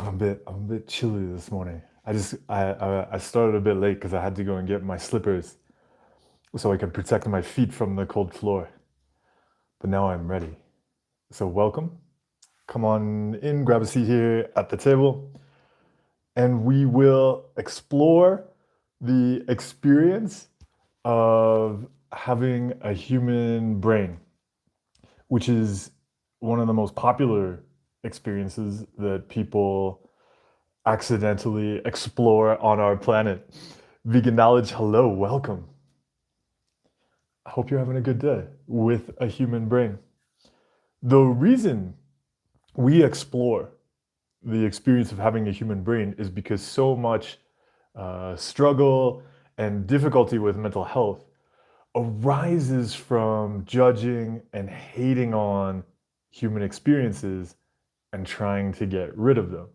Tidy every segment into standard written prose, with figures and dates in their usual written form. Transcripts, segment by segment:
I'm a bit chilly this morning. I started a bit late because I had to go and get my slippers so I could protect my feet from the cold floor. But now I'm ready. So welcome. Come on in, grab a seat here at the table, and we will explore the experience of having a human brain, which is one of the most popular experiences that people accidentally explore on our planet. Vegan Knowledge, hello, welcome. I hope you're having a good day with a human brain. The reason we explore the experience of having a human brain is because so much struggle and difficulty with mental health arises from judging and hating on human experiences and trying to get rid of them.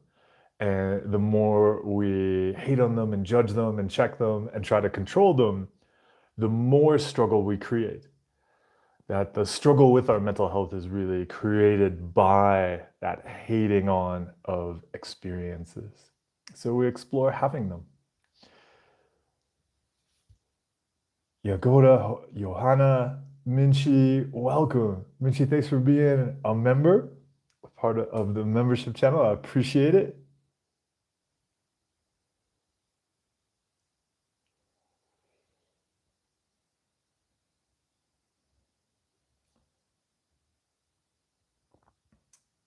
And the more we hate on them and judge them and check them and try to control them, the more struggle we create. That the struggle with our mental health is really created by that hating on of experiences. So we explore having them. Yagoda, Johanna, Minchi, welcome. Minchi, thanks for being a member, a part of the membership channel. I appreciate it.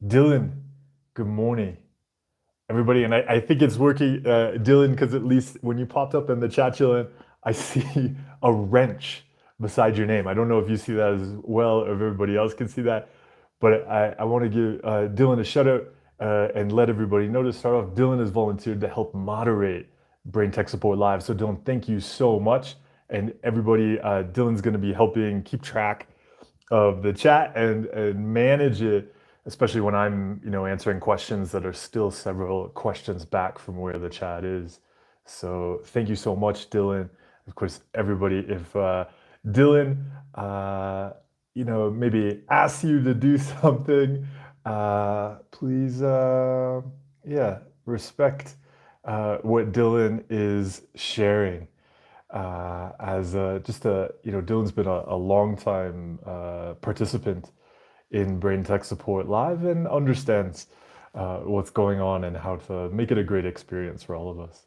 Dylan, good morning, everybody. And I think it's working, Dylan, because at least when you popped up in the chat, Dylan, I see a wrench beside your name. I don't know if you see that as well or if everybody else can see that, but I want to give Dylan a shout out and let everybody know to start off. Dylan has volunteered to help moderate Brain Tech Support Live. So Dylan, thank you so much. And everybody, Dylan's going to be helping keep track of the chat and manage it, especially when I'm answering questions that are still several questions back from where the chat is. So thank you so much, Dylan. Of course, everybody, if Dylan maybe asks you to do something, please respect what Dylan is sharing. Dylan's been a long time participant in Brain Tech Support Live and understands what's going on and how to make it a great experience for all of us.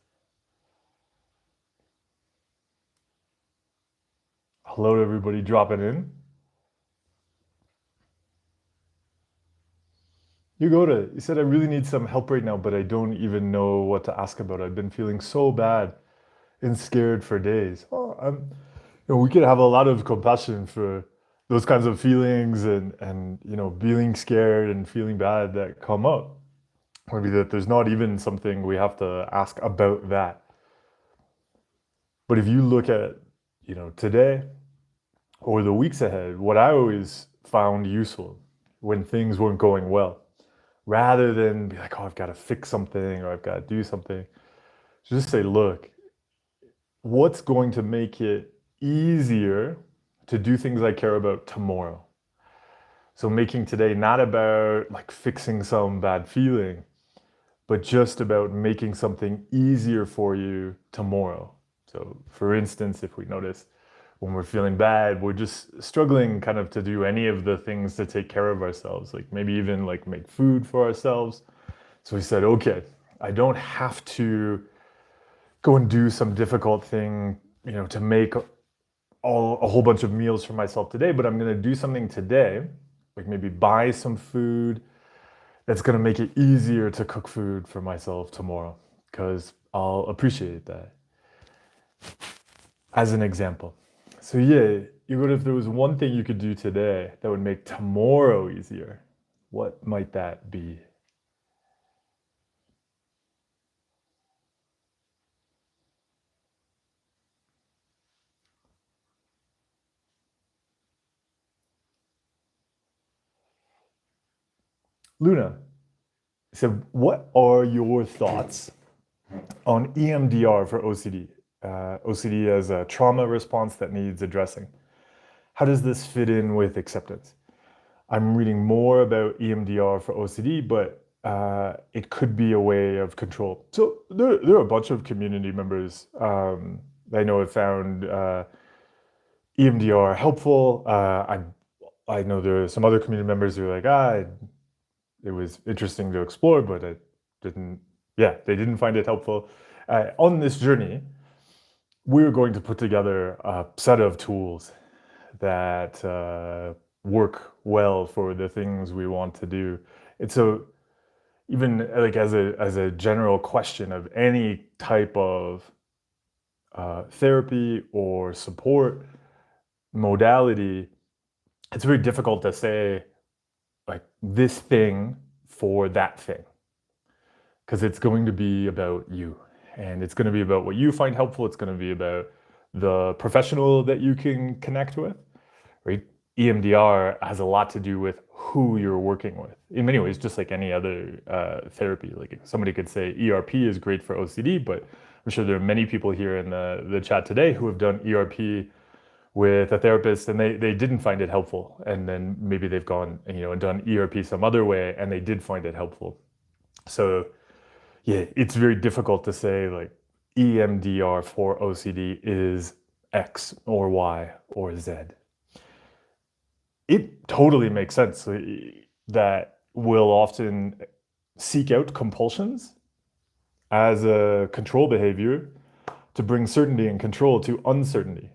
Hello to everybody dropping in. You said I really need some help right now, but I don't even know what to ask about. I've been feeling so bad and scared for days. We could have a lot of compassion for those kinds of feelings and feeling scared and feeling bad that come up. Maybe that there's not even something we have to ask about that. But if you look at today or the weeks ahead, what I always found useful when things weren't going well, rather than be like, oh, I've got to fix something or I've got to do something, just say, look, what's going to make it easier to do things I care about tomorrow? So making today not about like fixing some bad feeling, but just about making something easier for you tomorrow. So for instance, if we notice when we're feeling bad, we're just struggling kind of to do any of the things to take care of ourselves, like maybe even like make food for ourselves. So we said, okay, I don't have to go and do some difficult thing, to make a whole bunch of meals for myself today, but I'm going to do something today, like maybe buy some food that's going to make it easier to cook food for myself tomorrow, because I'll appreciate that. As an example. So if there was one thing you could do today that would make tomorrow easier, what might that be? Luna said, what are your thoughts on EMDR for OCD? OCD as a trauma response that needs addressing. How does this fit in with acceptance? I'm reading more about EMDR for OCD, but it could be a way of control. So there are a bunch of community members I know have found EMDR helpful. I know there are some other community members who are like, it was interesting to explore, but I didn't, they didn't find it helpful. On this journey, we're going to put together a set of tools that work well for the things we want to do. And so even like as a general question of any type of therapy or support modality, it's very difficult to say like this thing for that thing, because it's going to be about you, and it's going to be about what you find helpful. It's going to be about the professional that you can connect with, right? EMDR has a lot to do with who you're working with. In many ways, just like any other therapy. Like somebody could say ERP is great for OCD, but I'm sure there are many people here in the chat today who have done ERP with a therapist and they didn't find it helpful. And then maybe they've gone and done ERP some other way and they did find it helpful. So yeah, it's very difficult to say like EMDR for OCD is X or Y or Z. It totally makes sense that we'll often seek out compulsions as a control behavior to bring certainty and control to uncertainty.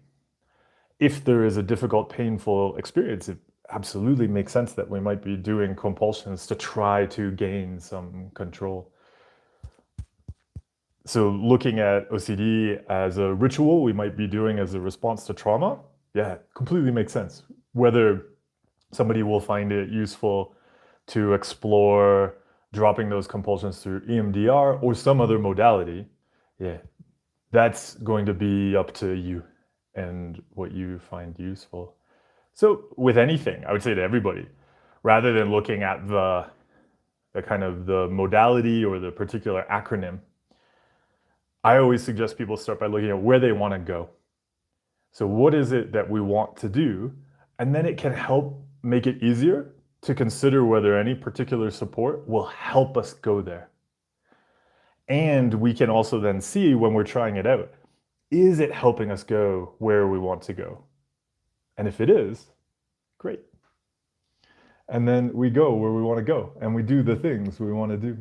If there is a difficult, painful experience, it absolutely makes sense that we might be doing compulsions to try to gain some control. So looking at OCD as a ritual we might be doing as a response to trauma, completely makes sense. Whether somebody will find it useful to explore dropping those compulsions through EMDR or some other modality, that's going to be up to you and what you find useful. So with anything, I would say to everybody, rather than looking at the kind of the modality or the particular acronym, I always suggest people start by looking at where they want to go. So what is it that we want to do? And then it can help make it easier to consider whether any particular support will help us go there. And we can also then see when we're trying it out, is it helping us go where we want to go? And if it is, great. And then we go where we want to go and we do the things we want to do.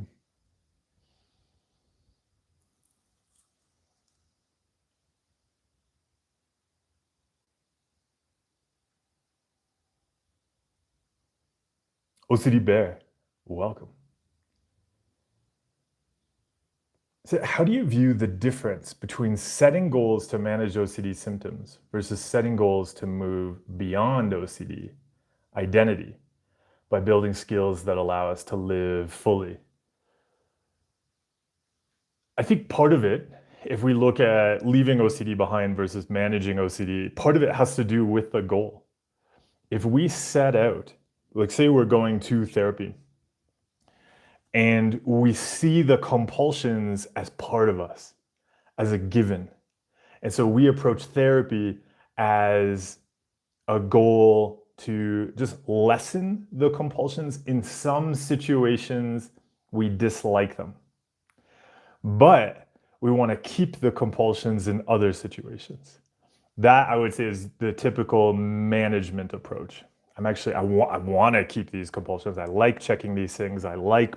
OCD Bear, welcome. So how do you view the difference between setting goals to manage OCD symptoms versus setting goals to move beyond OCD identity by building skills that allow us to live fully? I think part of it, if we look at leaving OCD behind versus managing OCD, part of it has to do with the goal. If we set out, like say we're going to therapy, and we see the compulsions as part of us, as a given. And so we approach therapy as a goal to just lessen the compulsions. In some situations, we dislike them. But we want to keep the compulsions in other situations. That, I would say, is the typical management approach. I want to keep these compulsions. I like checking these things. I like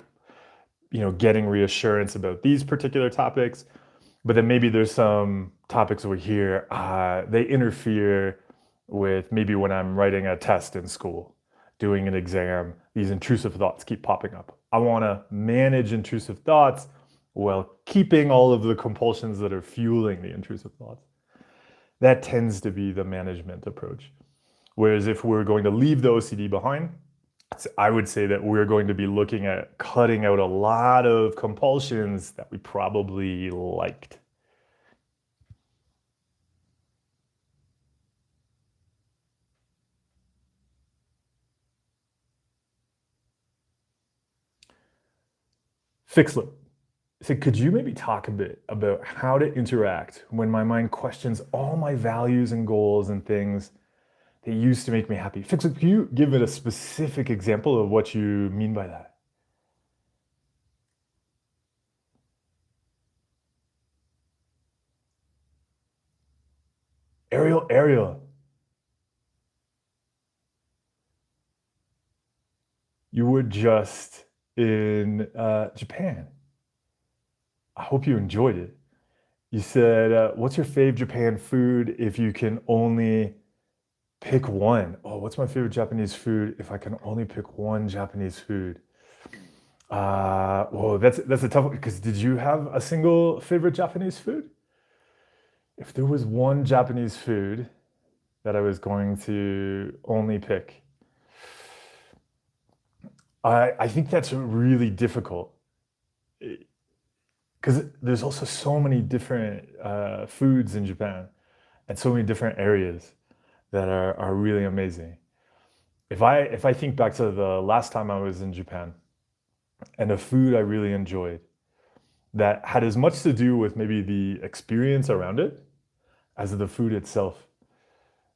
getting reassurance about these particular topics, but then maybe there's some topics over here, they interfere with maybe when I'm writing a test in school, doing an exam, these intrusive thoughts keep popping up. I want to manage intrusive thoughts while keeping all of the compulsions that are fueling the intrusive thoughts. That tends to be the management approach. Whereas if we're going to leave the OCD behind, I would say that we're going to be looking at cutting out a lot of compulsions that we probably liked. Fixlet. So could you maybe talk a bit about how to interact when my mind questions all my values and goals and things that used to make me happy? Fixlet, can you give it a specific example of what you mean by that? Ariel, you were just in Japan. I hope you enjoyed it. You said, what's your fave Japan food if you can only pick one? Oh, what's my favorite Japanese food if I can only pick one Japanese food? Whoa, that's a tough one, because did you have a single favorite Japanese food? If there was one Japanese food that I was going to only pick, I think that's really difficult, because there's also so many different foods in Japan and so many different areas that are really amazing. If I think back to the last time I was in Japan and a food I really enjoyed that had as much to do with maybe the experience around it as the food itself,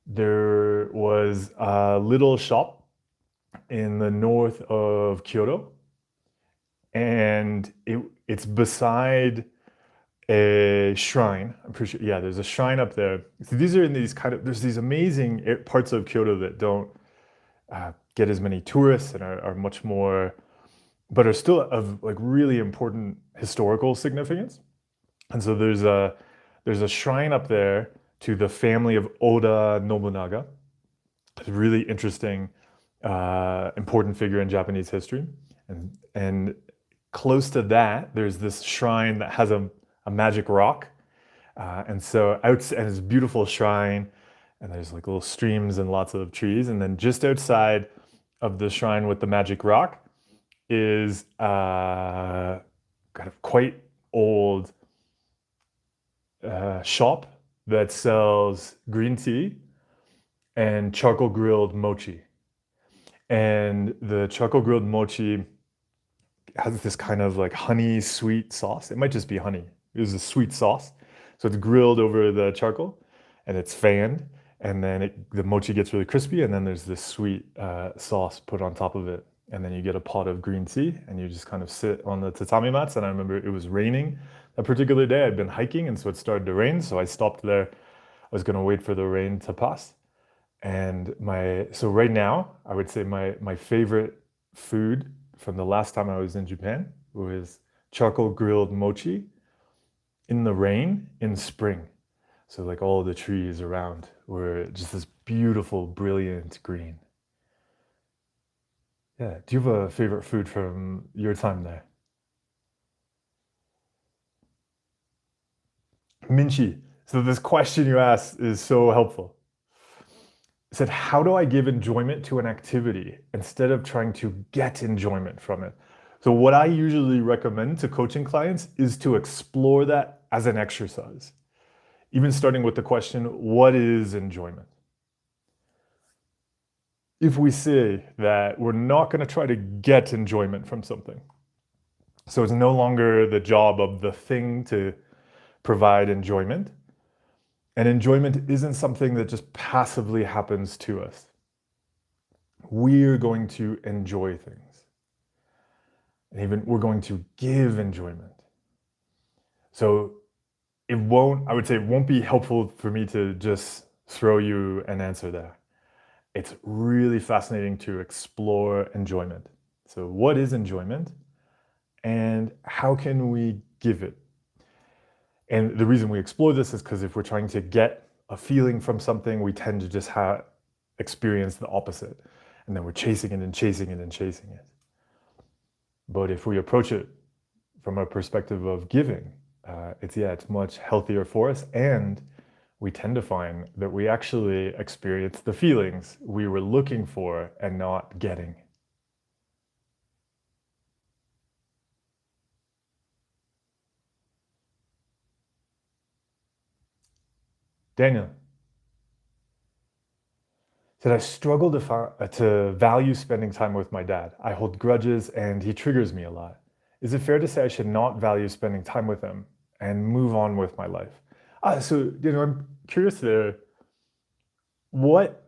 there was a little shop in the north of Kyoto, and it's beside a shrine. I'm pretty sure. Yeah, there's a shrine up there. So these are in these there's these amazing parts of Kyoto that don't get as many tourists and are much more, but are still of like really important historical significance. And so there's a shrine up there to the family of Oda Nobunaga. It's a really interesting, important figure in Japanese history. And close to that, there's this shrine that has a magic rock. And so and it's a beautiful shrine, and there's like little streams and lots of trees. And then just outside of the shrine with the magic rock is kind of quite old shop that sells green tea and charcoal grilled mochi. And the charcoal grilled mochi has this kind of like honey sweet sauce. It might just be honey. It was a sweet sauce. So it's grilled over the charcoal and it's fanned. And then the mochi gets really crispy. And then there's this sweet sauce put on top of it. And then you get a pot of green tea and you just kind of sit on the tatami mats. And I remember it was raining that particular day. I'd been hiking, and so it started to rain. So I stopped there. I was going to wait for the rain to pass. And so right now, I would say my favorite food from the last time I was in Japan was charcoal grilled mochi in the rain in spring. So like all the trees around were just this beautiful, brilliant green. Yeah. Do you have a favorite food from your time there? Minchi. So this question you asked is so helpful. It said, how do I give enjoyment to an activity instead of trying to get enjoyment from it? So what I usually recommend to coaching clients is to explore that as an exercise, even starting with the question, what is enjoyment? If we say that we're not going to try to get enjoyment from something, so it's no longer the job of the thing to provide enjoyment, and enjoyment isn't something that just passively happens to us. We're going to enjoy things. And even we're going to give enjoyment. So I would say it won't be helpful for me to just throw you an answer there. It's really fascinating to explore enjoyment. So what is enjoyment and how can we give it? And the reason we explore this is because if we're trying to get a feeling from something, we tend to just experience the opposite. And then we're chasing it and chasing it and chasing it. But if we approach it from a perspective of giving, it's much healthier for us. And we tend to find that we actually experience the feelings we were looking for and not getting. Daniel said, I struggle to value spending time with my dad. I hold grudges and he triggers me a lot. Is it fair to say I should not value spending time with him and move on with my life? So I'm curious there. What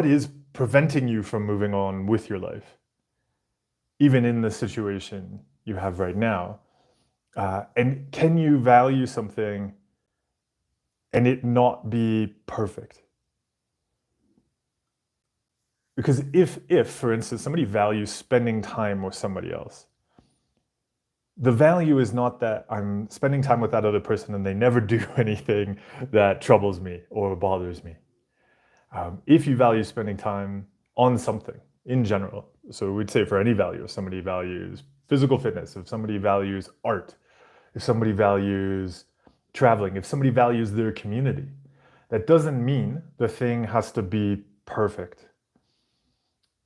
is preventing you from moving on with your life, even in the situation you have right now? And can you value something and it not be perfect. Because if, for instance, somebody values spending time with somebody else, the value is not that I'm spending time with that other person and they never do anything that troubles me or bothers me. If you value spending time on something in general, so we'd say for any value, if somebody values physical fitness, if somebody values art, if somebody values traveling, if somebody values their community, that doesn't mean the thing has to be perfect.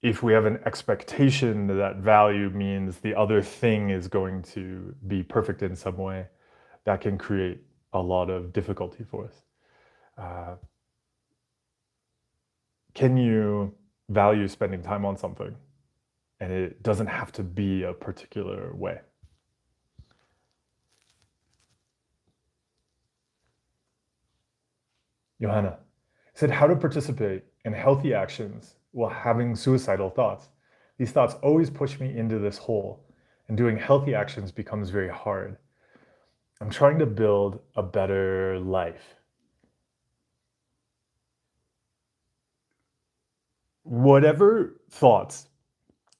If we have an expectation that value means the other thing is going to be perfect in some way, that can create a lot of difficulty for us. Can you value spending time on something and it doesn't have to be a particular way? Johanna said, how to participate in healthy actions while having suicidal thoughts. These thoughts always push me into this hole, and doing healthy actions becomes very hard. I'm trying to build a better life. Whatever thoughts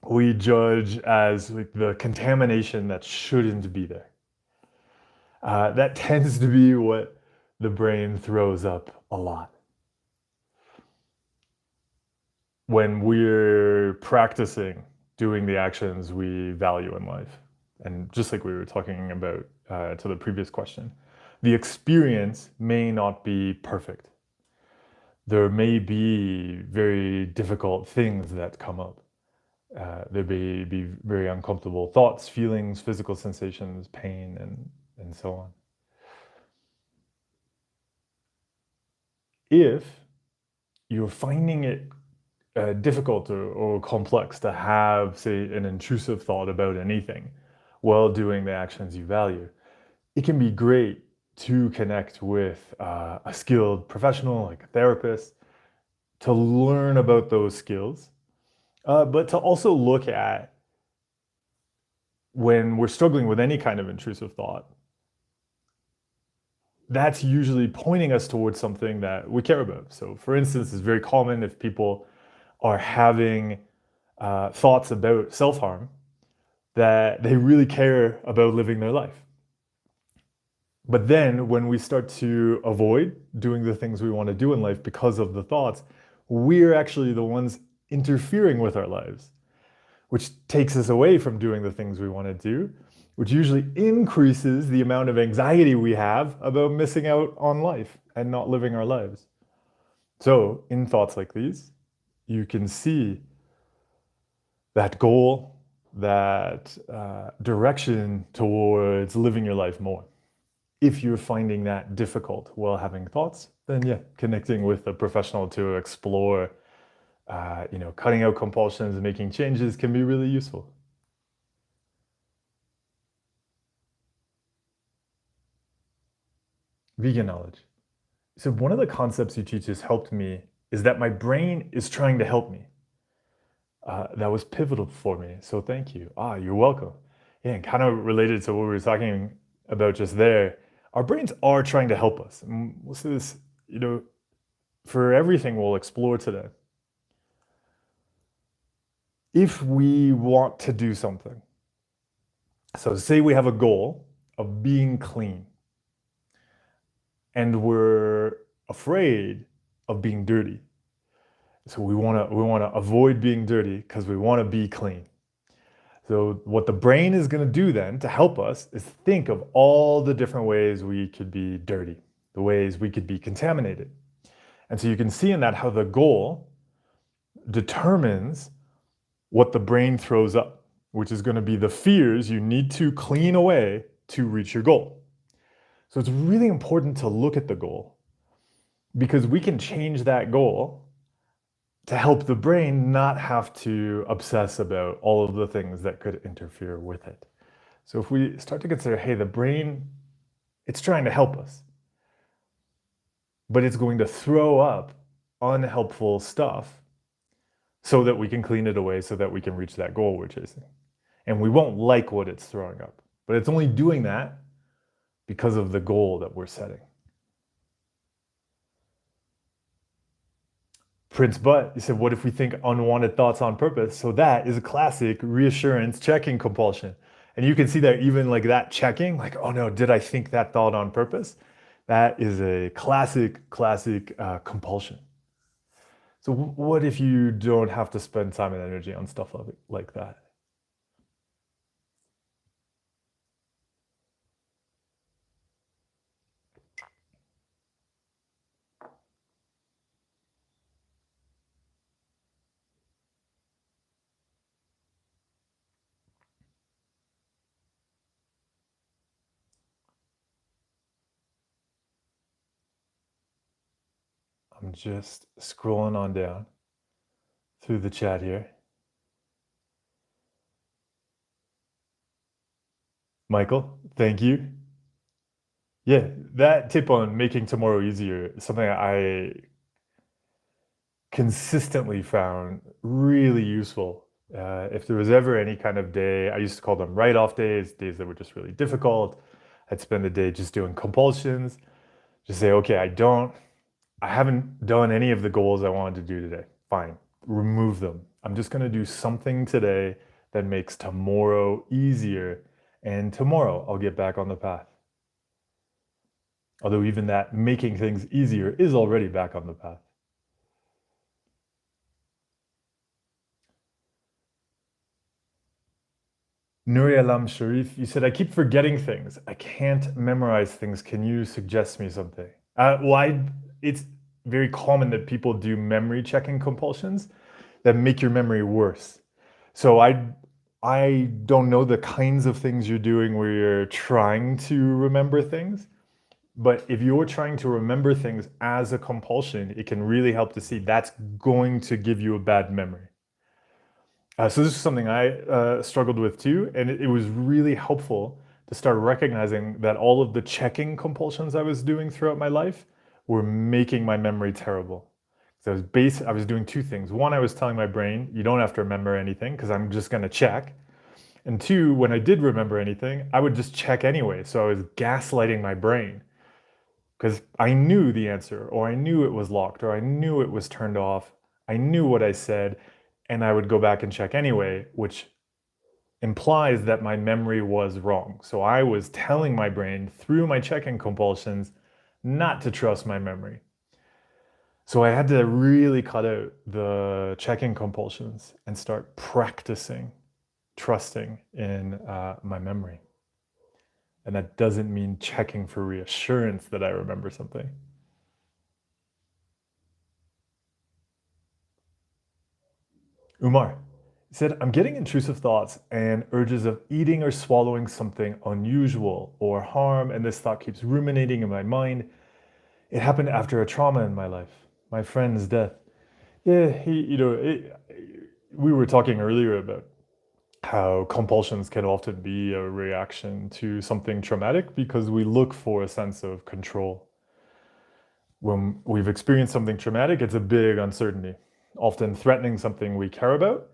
we judge as like the contamination that shouldn't be there, that tends to be what the brain throws up a lot. When we're practicing doing the actions we value in life, and just like we were talking about to the previous question, the experience may not be perfect. There may be very difficult things that come up. There may be very uncomfortable thoughts, feelings, physical sensations, pain, and so on. If you're finding it difficult or complex to have, say, an intrusive thought about anything while doing the actions you value, it can be great to connect with a skilled professional, like a therapist, to learn about those skills, but to also look at when we're struggling with any kind of intrusive thought, that's usually pointing us towards something that we care about. So for instance, it's very common if people are having thoughts about self-harm, that they really care about living their life. But then when we start to avoid doing the things we want to do in life because of the thoughts, we're actually the ones interfering with our lives, which takes us away from doing the things we want to do, which usually increases the amount of anxiety we have about missing out on life and not living our lives. So in thoughts like these, you can see that goal, that direction towards living your life more. If you're finding that difficult while having thoughts, then yeah, connecting with a professional to explore, cutting out compulsions and making changes can be really useful. Vegan knowledge. So one of the concepts you teach has helped me is that my brain is trying to help me. That was pivotal for me, so thank you. You're welcome. Yeah, and kind of related to what we were talking about just there, our brains are trying to help us. And we'll see this, for everything we'll explore today. If we want to do something, so say we have a goal of being clean, and we're afraid of being dirty. So we want to avoid being dirty because we want to be clean. So what the brain is going to do then to help us is think of all the different ways we could be dirty, the ways we could be contaminated. And so you can see in that how the goal determines what the brain throws up, which is going to be the fears you need to clean away to reach your goal. So it's really important to look at the goal, because we can change that goal to help the brain not have to obsess about all of the things that could interfere with it. So if we start to consider, hey, the brain, it's trying to help us, but it's going to throw up unhelpful stuff so that we can clean it away, so that we can reach that goal we're chasing. And we won't like what it's throwing up, but it's only doing that because of the goal that we're setting. Prince Butt, he said, what if we think unwanted thoughts on purpose? So that is a classic reassurance checking compulsion. And you can see that even like that checking, like, oh no, did I think that thought on purpose? That is a classic compulsion. So what if you don't have to spend time and energy on stuff like that? I'm just scrolling on down through the chat here. Michael, thank you. Yeah, that tip on making tomorrow easier is something I consistently found really useful. If there was ever any kind of day, I used to call them write-off days, days that were just really difficult. I'd spend the day just doing compulsions, just say, okay, I haven't done any of the goals I wanted to do today. Fine, remove them. I'm just going to do something today that makes tomorrow easier, and tomorrow I'll get back on the path. Although even that making things easier is already back on the path. Nuri Alam Sharif, you said, I keep forgetting things. I can't memorize things. Can you suggest me something? It's very common that people do memory checking compulsions that make your memory worse. So I don't know the kinds of things you're doing where you're trying to remember things, but if you're trying to remember things as a compulsion, it can really help to see that's going to give you a bad memory. So this is something I struggled with too, and it was really helpful to start recognizing that all of the checking compulsions I was doing throughout my life were making my memory terrible. So I was doing two things. One, I was telling my brain, you don't have to remember anything because I'm just going to check. And two, when I did remember anything, I would just check anyway. So I was gaslighting my brain because I knew the answer, or I knew it was locked, or I knew it was turned off. I knew what I said, and I would go back and check anyway, which implies that my memory was wrong. So I was telling my brain through my checking compulsions not to trust my memory. So I had to really cut out the checking compulsions and start practicing trusting in my memory. And that doesn't mean checking for reassurance that I remember something. Umar said, I'm getting intrusive thoughts and urges of eating or swallowing something unusual or harm, and this thought keeps ruminating in my mind. It happened after a trauma in my life, my friend's death. Yeah, we were talking earlier about how compulsions can often be a reaction to something traumatic because we look for a sense of control. When we've experienced something traumatic, it's a big uncertainty, often threatening something we care about.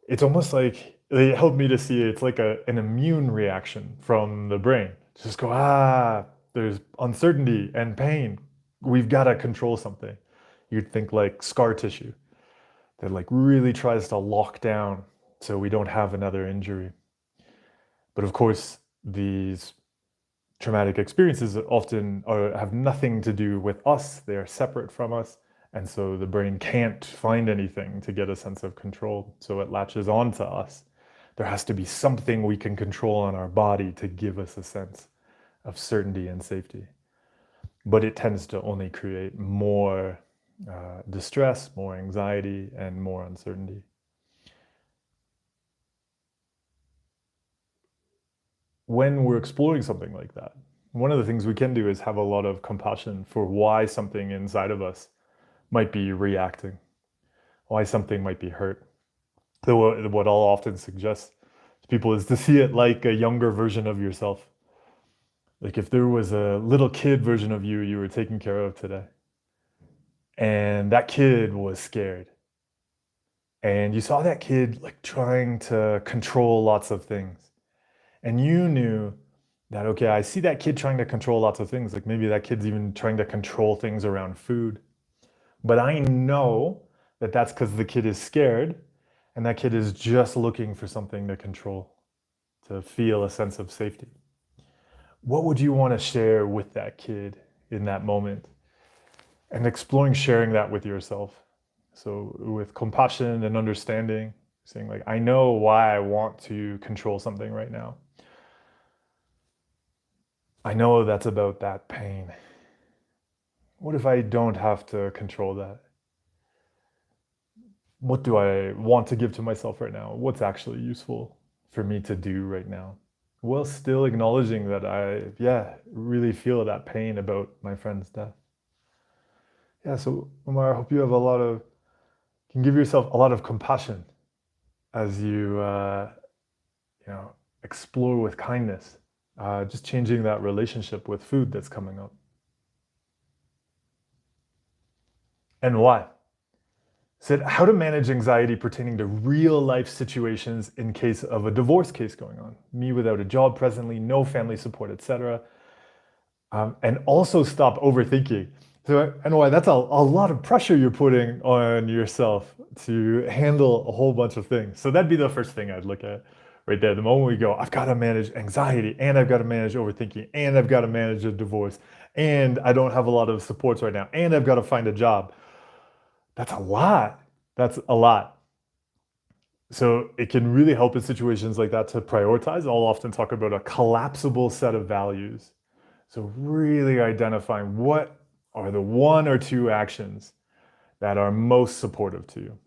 It's almost like it helped me to see it's like an immune reaction from the brain. Just go, there's uncertainty and pain. We've got to control something. You'd think like scar tissue that like really tries to lock down so we don't have another injury. But of course, these traumatic experiences often have nothing to do with us. They are separate from us. And so the brain can't find anything to get a sense of control. So it latches onto us. There has to be something we can control in our body to give us a sense of certainty and safety. But it tends to only create more distress, more anxiety, and more uncertainty. When we're exploring something like that, one of the things we can do is have a lot of compassion for why something inside of us might be reacting, why something might be hurt. So what I'll often suggest to people is to see it like a younger version of yourself. Like if there was a little kid version of you were taking care of today, and that kid was scared, and you saw that kid like trying to control lots of things, and you knew that, okay, I see that kid trying to control lots of things, like maybe that kid's even trying to control things around food. But I know that that's because the kid is scared and that kid is just looking for something to control, to feel a sense of safety. What would you want to share with that kid in that moment? And exploring sharing that with yourself. So with compassion and understanding, saying like, I know why I want to control something right now. I know that's about that pain. What if I don't have to control that? What do I want to give to myself right now? What's actually useful for me to do right now? While still acknowledging that I, really feel that pain about my friend's death. Yeah, so Omar, I hope you have can give yourself a lot of compassion as you, explore with kindness, just changing that relationship with food that's coming up. And why? Said how to manage anxiety pertaining to real life situations in case of a divorce case going on. Me without a job presently, no family support, etc. And also stop overthinking. So I know why that's a lot of pressure you're putting on yourself to handle a whole bunch of things. So that'd be the first thing I'd look at right there. The moment we go, I've got to manage anxiety and I've got to manage overthinking and I've got to manage a divorce and I don't have a lot of supports right now and I've got to find a job. That's a lot. That's a lot. So it can really help in situations like that to prioritize. I'll often talk about a collapsible set of values. So really identifying what are the one or two actions that are most supportive to you.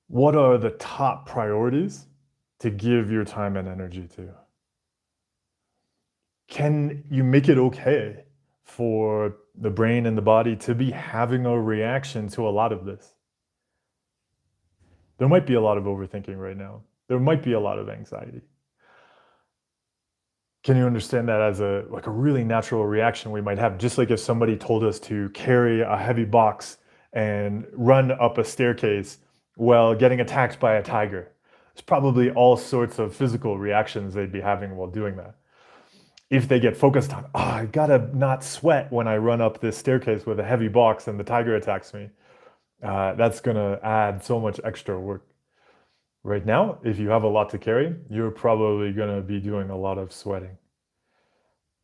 What are the top priorities to give your time and energy to? Can you make it okay for the brain and the body to be having a reaction to a lot of this? There might be a lot of overthinking right now. There might be a lot of anxiety. Can you understand that as a really natural reaction we might have? Just like if somebody told us to carry a heavy box and run up a staircase while getting attacked by a tiger. There's probably all sorts of physical reactions they'd be having while doing that. If they get focused on, I gotta not sweat when I run up this staircase with a heavy box and the tiger attacks me, that's gonna add so much extra work. Right now, if you have a lot to carry, you're probably gonna be doing a lot of sweating.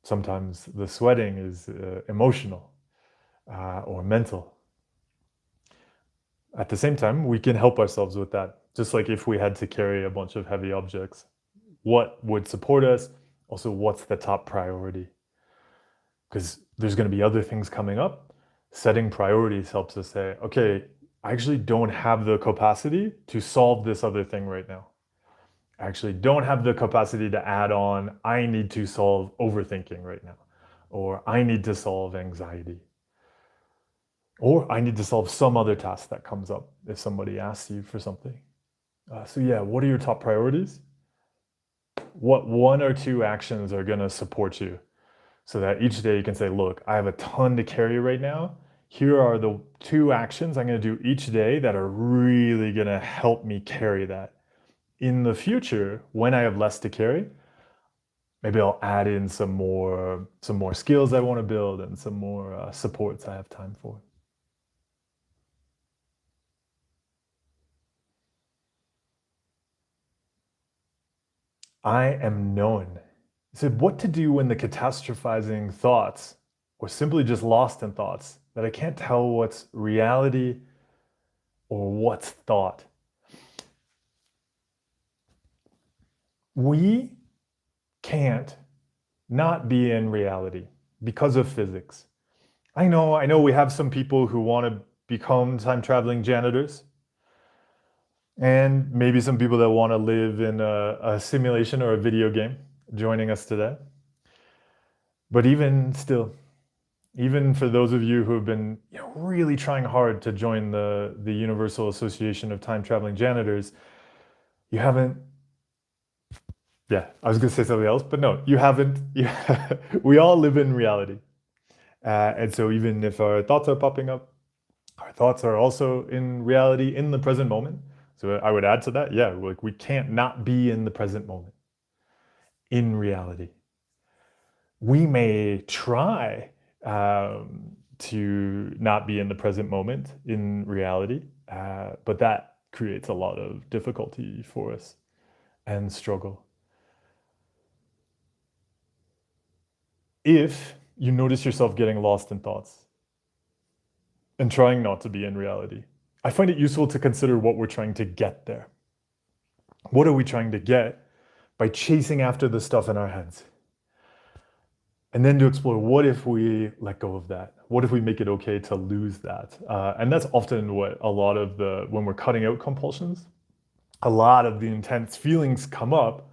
Sometimes the sweating is emotional or mental. At the same time, we can help ourselves with that. Just like if we had to carry a bunch of heavy objects, what would support us? Also, what's the top priority? Because there's going to be other things coming up. Setting priorities helps us say, okay, I actually don't have the capacity to solve this other thing right now. I actually don't have the capacity to add on, I need to solve overthinking right now, or I need to solve anxiety, or I need to solve some other task that comes up if somebody asks you for something. What are your top priorities? What one or two actions are going to support you so that each day you can say, look, I have a ton to carry right now. Here are the two actions I'm going to do each day that are really going to help me carry that. In the future, when I have less to carry, maybe I'll add in some more skills I want to build and some more supports I have time for. I am known. I said, what to do when the catastrophizing thoughts, or simply just lost in thoughts, that I can't tell what's reality or what's thought. We can't not be in reality because of physics. I know we have some people who want to become time-traveling janitors, and maybe some people that want to live in a simulation or a video game joining us today. But even still, even for those of you who have been really trying hard to join the Universal Association of Time-Traveling Janitors, you haven't, I was going to say something else, but no, you haven't. We all live in reality. And so even if our thoughts are popping up, our thoughts are also in reality in the present moment. So I would add to that, we can't not be in the present moment, in reality. We may try to not be in the present moment in reality. But that creates a lot of difficulty for us and struggle. If you notice yourself getting lost in thoughts and trying not to be in reality, I find it useful to consider what we're trying to get there. What are we trying to get by chasing after the stuff in our heads? And then to explore, what if we let go of that? What if we make it okay to lose that? And that's often what a lot of when we're cutting out compulsions, a lot of the intense feelings come up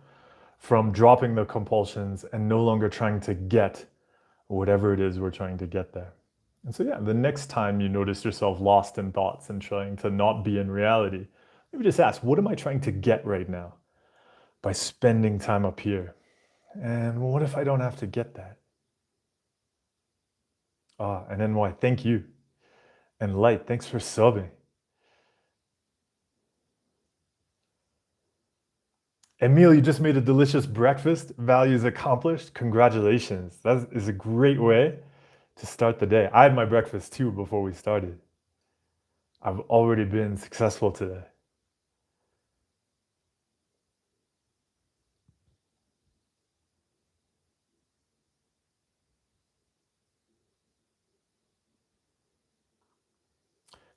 from dropping the compulsions and no longer trying to get whatever it is we're trying to get there. And so, yeah, the next time you notice yourself lost in thoughts and trying to not be in reality, maybe just ask, what am I trying to get right now by spending time up here? And what if I don't have to get that? And then why? Thank you. And Light, thanks for subbing. Emil, you just made a delicious breakfast. Values accomplished. Congratulations. That is a great way to start the day. I had my breakfast too before we started. I've already been successful today.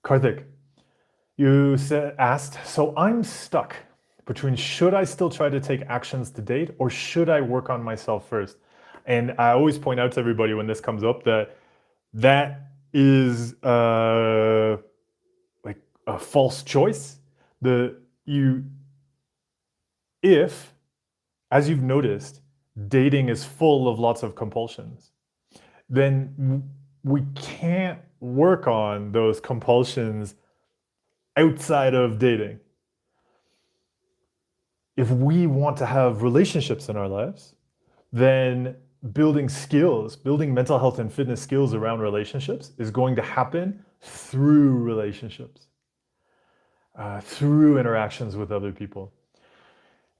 Karthik, you asked, so I'm stuck between should I still try to take actions to date or should I work on myself first? And I always point out to everybody when this comes up that that is like a false choice. If, as you've noticed, dating is full of lots of compulsions, then we can't work on those compulsions outside of dating. If we want to have relationships in our lives, then building skills, building mental health and fitness skills around relationships is going to happen through relationships, through interactions with other people.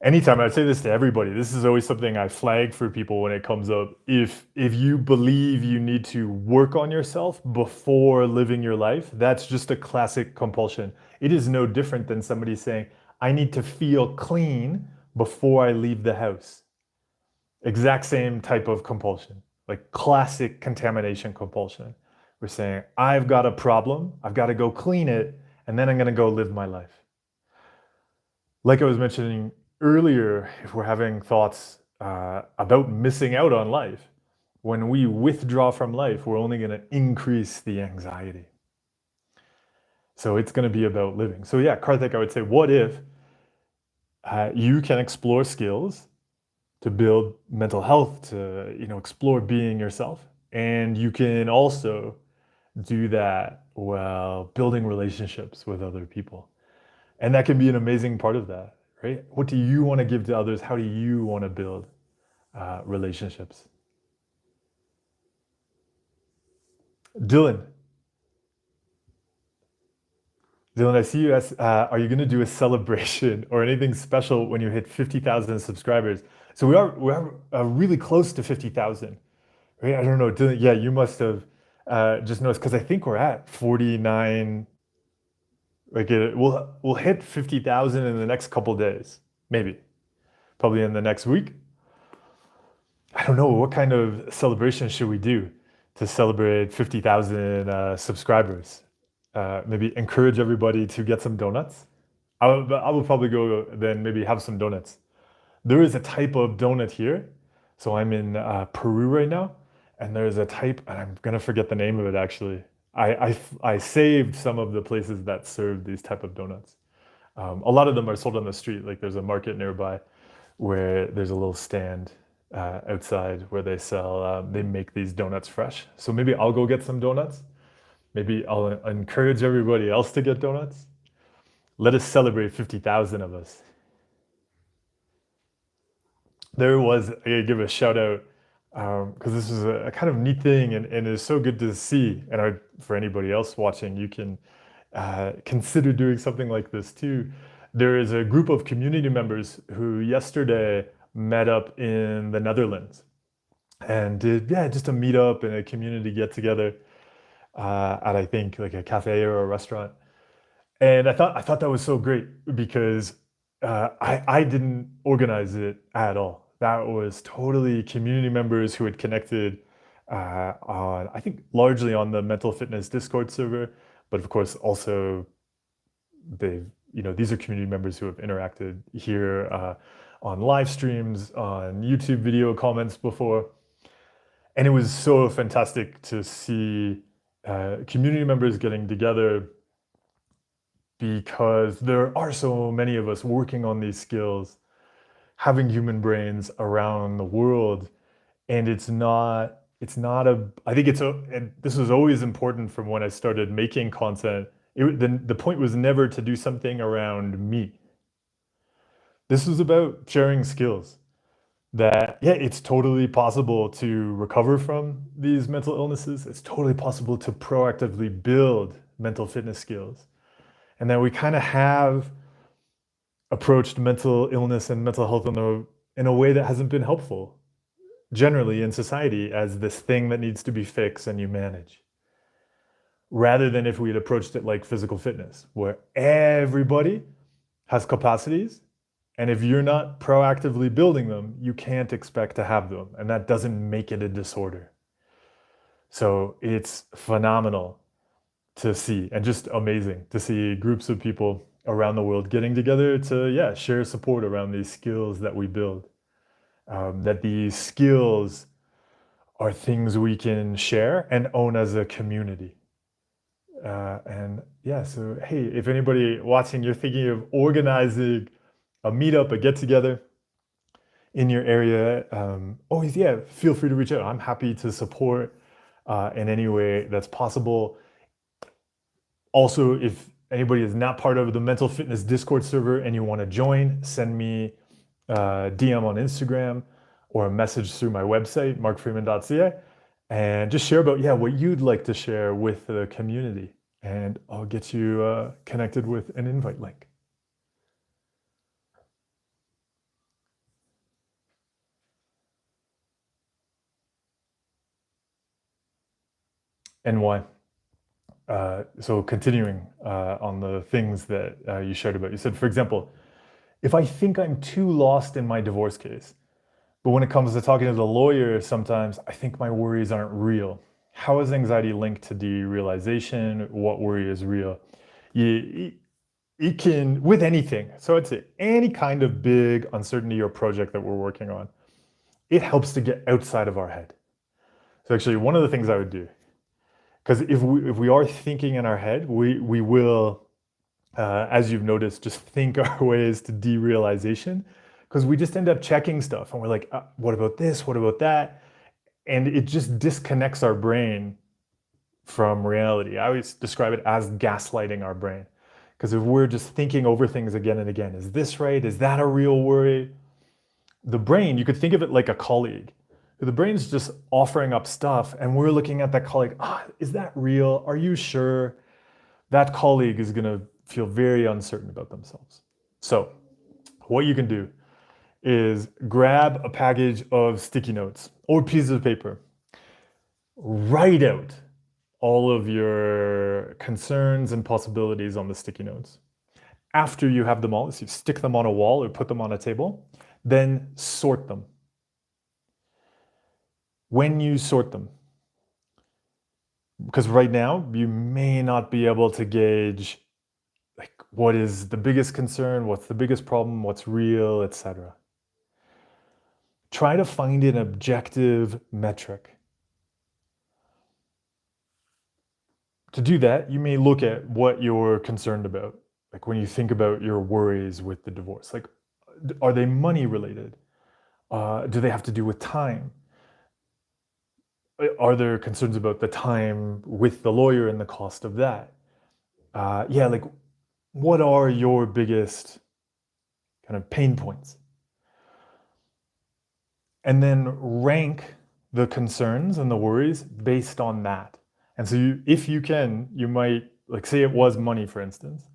Anytime, I'd say this to everybody, this is always something I flag for people when it comes up. If you believe you need to work on yourself before living your life, that's just a classic compulsion. It is no different than somebody saying, I need to feel clean before I leave the house. Exact same type of compulsion, like classic contamination compulsion. We're saying, I've got a problem, I've got to go clean it, and then I'm going to go live my life. Like I was mentioning earlier, if we're having thoughts about missing out on life, when we withdraw from life, we're only going to increase the anxiety. So it's going to be about living. So yeah, Karthik, I would say, what if you can explore skills to build mental health, to explore being yourself, and you can also do that while building relationships with other people, and that can be an amazing part of that, right? What do you want to give to others? How do you want to build relationships? Dylan, I see you as, are you going to do a celebration or anything special when you hit 50,000 subscribers? So we are really close to 50,000, right? I don't know, Dylan, yeah, you must have just noticed because I think we're at 49. Like we'll hit 50,000 in the next couple days, maybe, probably in the next week. I don't know, what kind of celebration should we do to celebrate 50,000 subscribers? Maybe encourage everybody to get some donuts. I will probably go then maybe have some donuts. There is a type of donut here. So I'm in Peru right now, and there's a type, and I'm gonna forget the name of it actually. I saved some of the places that serve these type of donuts. A lot of them are sold on the street. Like there's a market nearby where there's a little stand outside where they sell, they make these donuts fresh. So maybe I'll go get some donuts. Maybe I'll encourage everybody else to get donuts. Let us celebrate 50,000 of us. There was, I gotta give a shout out because this is a kind of neat thing and it's so good to see. And for anybody else watching, you can consider doing something like this too. There is a group of community members who yesterday met up in the Netherlands and did, yeah, just a meetup and a community get together. at I think like a cafe or a restaurant. And I thought that was so great because I didn't organize it at all. That was totally community members who had connected on, I think, largely on the mental fitness Discord server, but of course also they've, these are community members who have interacted here on live streams, on YouTube video comments before. And it was so fantastic to see community members getting together because there are so many of us working on these skills, having human brains around the world. And it's not I think and this was always important from when I started making content. The point was never to do something around me. This was about sharing skills that, yeah, it's totally possible to recover from these mental illnesses. It's totally possible to proactively build mental fitness skills. And that we kind of have approached mental illness and mental health in a way that hasn't been helpful generally in society as this thing that needs to be fixed and you manage. Rather than if we had approached it like physical fitness, where everybody has capacities, and if you're not proactively building them, you can't expect to have them, and that doesn't make it a disorder. So it's phenomenal to see, and just amazing to see groups of people around the world getting together to, yeah, share support around these skills that we build. That these skills are things we can share and own as a community. And yeah, so hey, if anybody watching, you're thinking of organizing a meetup, a get together in your area, always, yeah, feel free to reach out. I'm happy to support in any way that's possible. Also, if anybody is not part of the mental fitness Discord server and you want to join, send me a DM on Instagram or a message through my website, markfreeman.ca, and just share about, yeah, what you'd like to share with the community. And I'll get you connected with an invite link. And why? So continuing on the things that you shared about, you said, for example, if I think I'm too lost in my divorce case, but when it comes to talking to the lawyer, sometimes I think my worries aren't real. How is anxiety linked to derealization? What worry is real? It can, with anything, so I'd say any kind of big uncertainty or project that we're working on, it helps to get outside of our head. So actually, one of the things I would do, because if we are thinking in our head, we will, as you've noticed, just think our ways to derealization, because we just end up checking stuff and we're like, what about this? What about that? And it just disconnects our brain from reality. I always describe it as gaslighting our brain. Because if we're just thinking over things again and again, is this right? Is that a real worry? The brain, you could think of it like a colleague. The brain's just offering up stuff, and we're looking at that colleague. Is that real? Are you sure? That colleague is going to feel very uncertain about themselves. So, what you can do is grab a package of sticky notes or pieces of paper. Write out all of your concerns and possibilities on the sticky notes. After you have them all, so you stick them on a wall or put them on a table, then sort them. When you sort them, because right now you may not be able to gauge like what is the biggest concern, what's the biggest problem, what's real, etc. Try to find an objective metric. To do that, you may look at what you're concerned about. Like when you think about your worries with the divorce, like, are they money related? Do they have to do with time? Are there concerns about the time with the lawyer and the cost of that? Yeah, like what are your biggest kind of pain points? And then rank the concerns and the worries based on that. And so if you can, you might, like say it was money, for instance,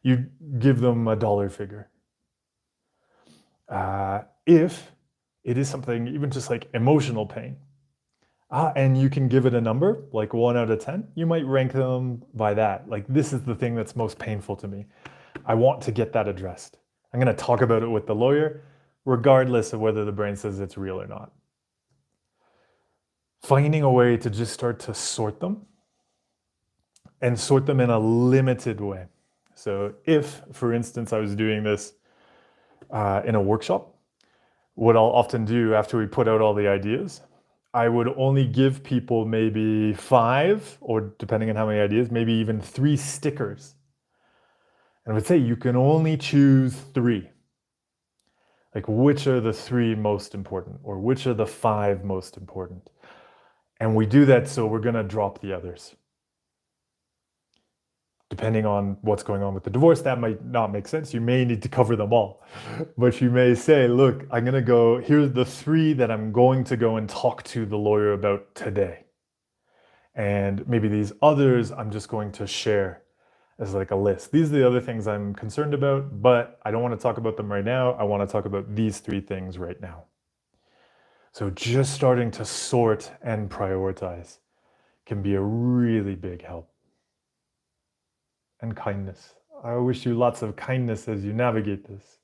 you give them a dollar figure. If it is something, even just like emotional pain, And you can give it a number, like 1 out of 10. You might rank them by that. Like, this is the thing that's most painful to me. I want to get that addressed. I'm going to talk about it with the lawyer, regardless of whether the brain says it's real or not. Finding a way to just start to sort them and sort them in a limited way. So if, for instance, I was doing this in a workshop, what I'll often do after we put out all the ideas, I would only give people maybe 5, or depending on how many ideas, maybe even 3 stickers. And I would say you can only choose 3. Like, which are the 3 most important, or which are the 5 most important? And we do that so we're going to drop the others. Depending on what's going on with the divorce, that might not make sense. You may need to cover them all. But you may say, look, I'm going to go, here's the 3 that I'm going to go and talk to the lawyer about today. And maybe these others I'm just going to share as like a list. These are the other things I'm concerned about, but I don't want to talk about them right now. I want to talk about these 3 things right now. So just starting to sort and prioritize can be a really big help. And kindness. I wish you lots of kindness as you navigate this.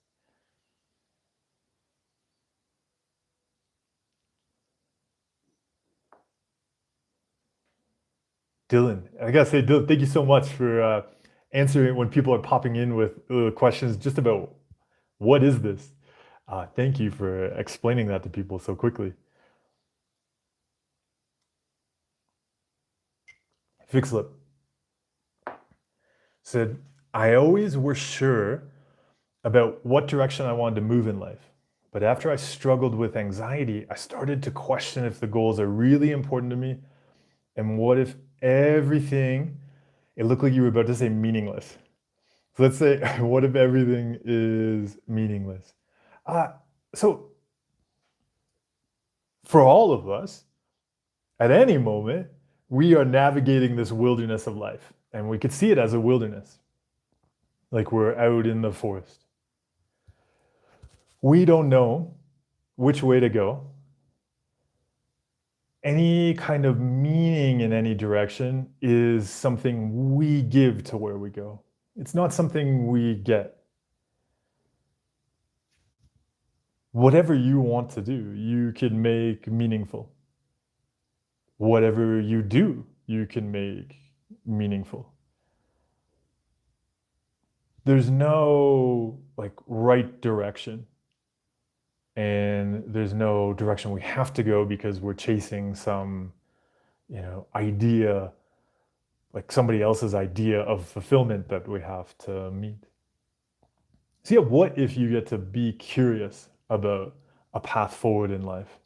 Dylan, I gotta say, Dylan, thank you so much for answering when people are popping in with questions just about what is this. Thank you for explaining that to people so quickly. Fixlip said, I always was sure about what direction I wanted to move in life. But after I struggled with anxiety, I started to question if the goals are really important to me. And what if everything, it looked like you were about to say meaningless. So let's say, what if everything is meaningless? So for all of us, at any moment, we are navigating this wilderness of life. And we could see it as a wilderness, like we're out in the forest. We don't know which way to go. Any kind of meaning in any direction is something we give to where we go. It's not something we get. Whatever you want to do, you can make meaningful. Whatever you do, you can make meaningful. There's no like right direction. And there's no direction we have to go because we're chasing some, idea, like somebody else's idea of fulfillment that we have to meet. So yeah, what if you get to be curious about a path forward in life?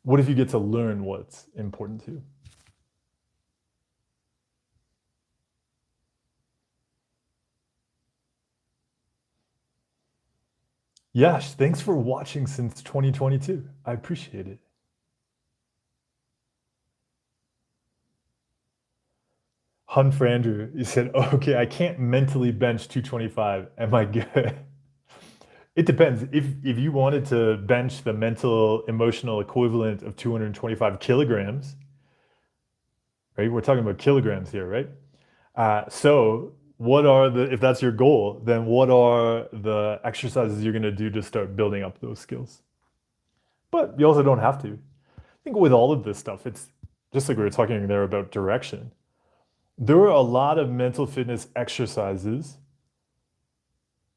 What if you get to learn what's important to you? Yash, thanks for watching since 2022. I appreciate it. Hun for Andrew, you said, oh, okay, I can't mentally bench 225. Am I good? It depends. If you wanted to bench the mental, emotional equivalent of 225 kilograms, right? We're talking about kilograms here, right? So what are if that's your goal, then what are the exercises you're going to do to start building up those skills? But you also don't have to. I think with all of this stuff, it's just like we were talking there about direction. There are a lot of mental fitness exercises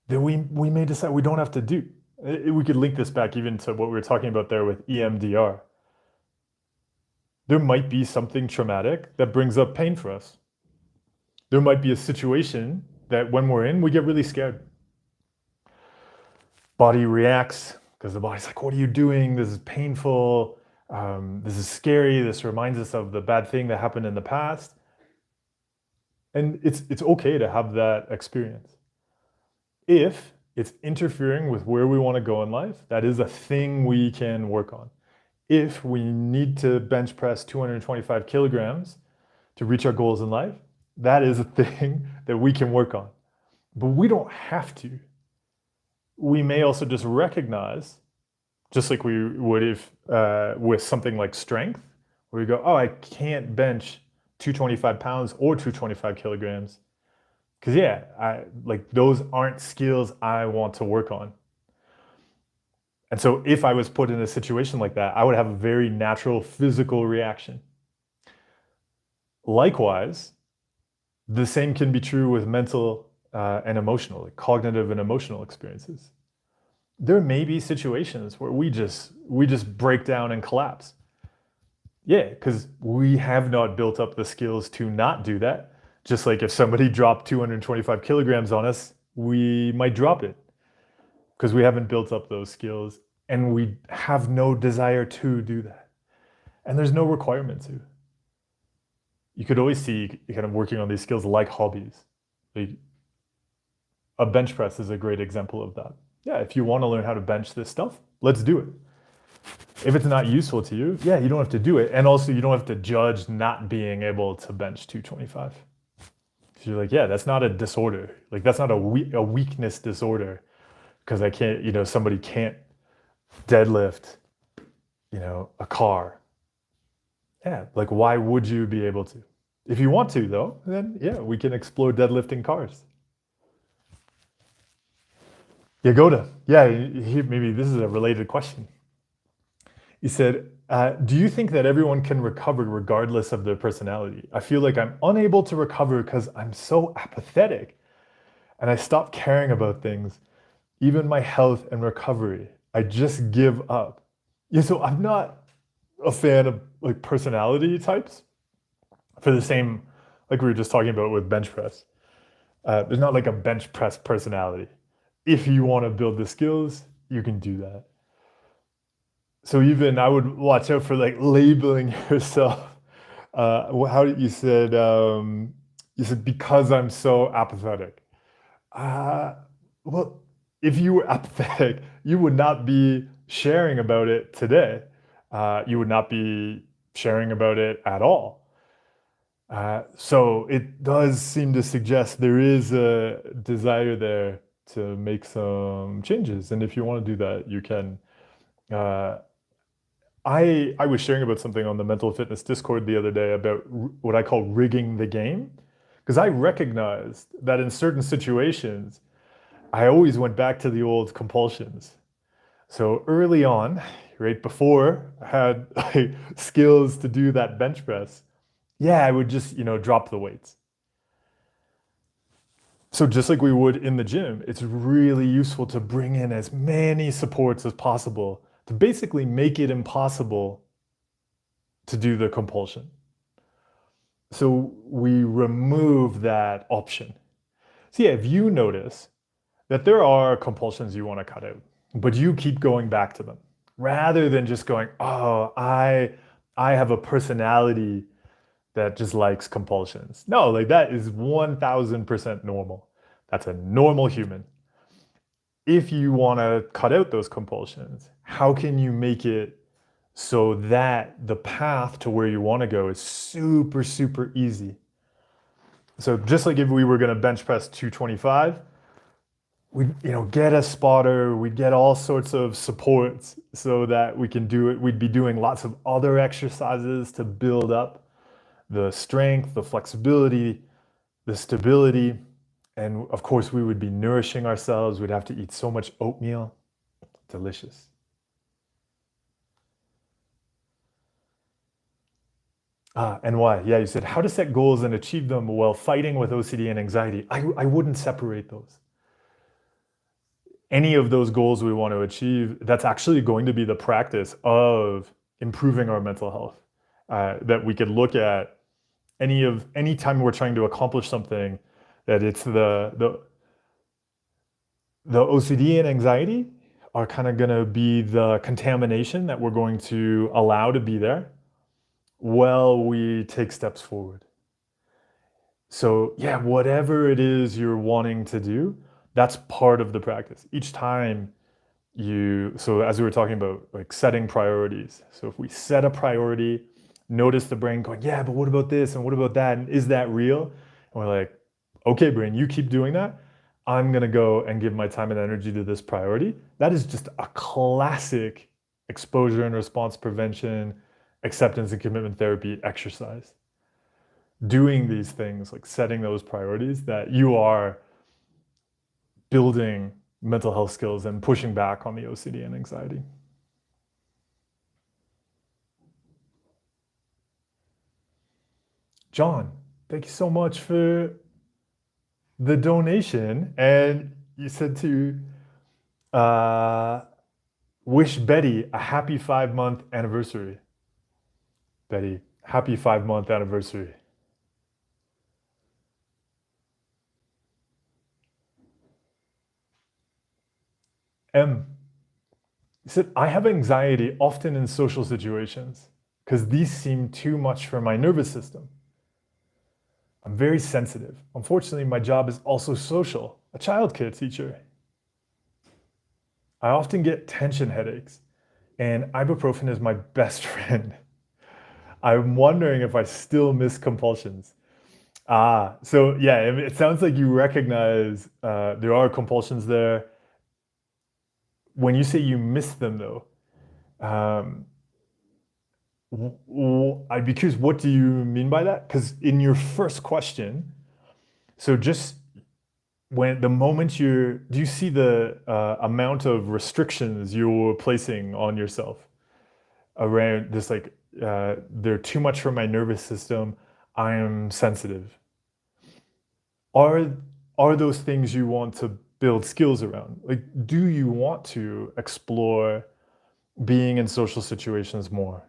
that we may decide we don't have to do. We could link this back even to what we were talking about there with EMDR. There might be something traumatic that brings up pain for us. There might be a situation that when we're in, we get really scared. Body reacts because the body's like, what are you doing? This is painful. This is scary. This reminds us of the bad thing that happened in the past. And it's okay to have that experience. If it's interfering with where we want to go in life, that is a thing we can work on. If we need to bench press 225 kilograms to reach our goals in life, that is a thing that we can work on. But we don't have to. We may also just recognize just like we would if with something like strength, where we go, oh, I can't bench 225 pounds or 225 kilograms. Because like those aren't skills I want to work on. And so if I was put in a situation like that, I would have a very natural physical reaction. Likewise, the same can be true with mental and emotional, like cognitive and emotional experiences. There may be situations where we just break down and collapse. Yeah, because we have not built up the skills to not do that. Just like if somebody dropped 225 kilograms on us, we might drop it because we haven't built up those skills and we have no desire to do that. And there's no requirement to. You could always see kind of working on these skills like hobbies. Like a bench press is a great example of that. Yeah, if you want to learn how to bench this stuff, let's do it. If it's not useful to you, yeah, you don't have to do it. And also you don't have to judge not being able to bench 225. Because you're like, yeah, that's not a disorder. Like that's not a weakness disorder. Because I can't, somebody can't deadlift, a car. Yeah, like why would you be able to? If you want to though, then yeah, we can explore deadlifting cars. Yagoda, yeah, maybe this is a related question. He said, do you think that everyone can recover regardless of their personality? I feel like I'm unable to recover because I'm so apathetic and I stop caring about things, even my health and recovery. I just give up. Yeah, so I'm not a fan of like personality types for the same, like we were just talking about with bench press. There's not like a bench press personality. If you want to build the skills, you can do that. So even I would watch out for like labeling yourself. How did you said? You said because I'm so apathetic. Well, if you were apathetic, you would not be sharing about it today. You would not be sharing about it at all. So it does seem to suggest there is a desire there to make some changes. And if you want to do that, you can. I was sharing about something on the mental fitness Discord the other day about what I call rigging the game. Because I recognized that in certain situations, I always went back to the old compulsions. So early on, right before I had like, skills to do that bench press, yeah, I would just, drop the weights. So just like we would in the gym, it's really useful to bring in as many supports as possible to basically make it impossible to do the compulsion. So we remove that option. So yeah, if you notice that there are compulsions you want to cut out, but you keep going back to them, rather than just going, oh, I have a personality that just likes compulsions. No, like that is 1000% normal. That's a normal human. If you want to cut out those compulsions, how can you make it so that the path to where you want to go is super, super easy? So just like if we were going to bench press 225, we'd get a spotter, we'd get all sorts of supports so that we can do it. We'd be doing lots of other exercises to build up the strength, the flexibility, the stability. And of course, we would be nourishing ourselves. We'd have to eat so much oatmeal. Delicious. And why? Yeah, you said how to set goals and achieve them while fighting with OCD and anxiety. I wouldn't separate those. Any of those goals we want to achieve, that's actually going to be the practice of improving our mental health. That we could look at any time we're trying to accomplish something, that it's the OCD and anxiety are kind of going to be the contamination that we're going to allow to be there while we take steps forward. So yeah, whatever it is you're wanting to do, that's part of the practice. Each time so as we were talking about, like setting priorities. So if we set a priority, notice the brain going, yeah, but what about this and what about that? And is that real? And we're like, okay, brain, you keep doing that. I'm going to go and give my time and energy to this priority. That is just a classic exposure and response prevention, acceptance and commitment therapy, exercise. Doing these things, like setting those priorities, that you are building mental health skills and pushing back on the OCD and anxiety. John, thank you so much for the donation. And you said to wish Betty a happy 5-month anniversary. Betty, happy 5-month anniversary. M, you said, I have anxiety often in social situations because these seem too much for my nervous system. I'm very sensitive. Unfortunately, my job is also social, a childcare teacher. I often get tension headaches, and ibuprofen is my best friend. I'm wondering if I still miss compulsions. So yeah, it sounds like you recognize there are compulsions there. When you say you miss them, though, I'd be curious, what do you mean by that? Because in your first question, so just when the moment do you see the amount of restrictions you're placing on yourself around this, like, they're too much for my nervous system, I am sensitive. Are those things you want to build skills around? Like, do you want to explore being in social situations more?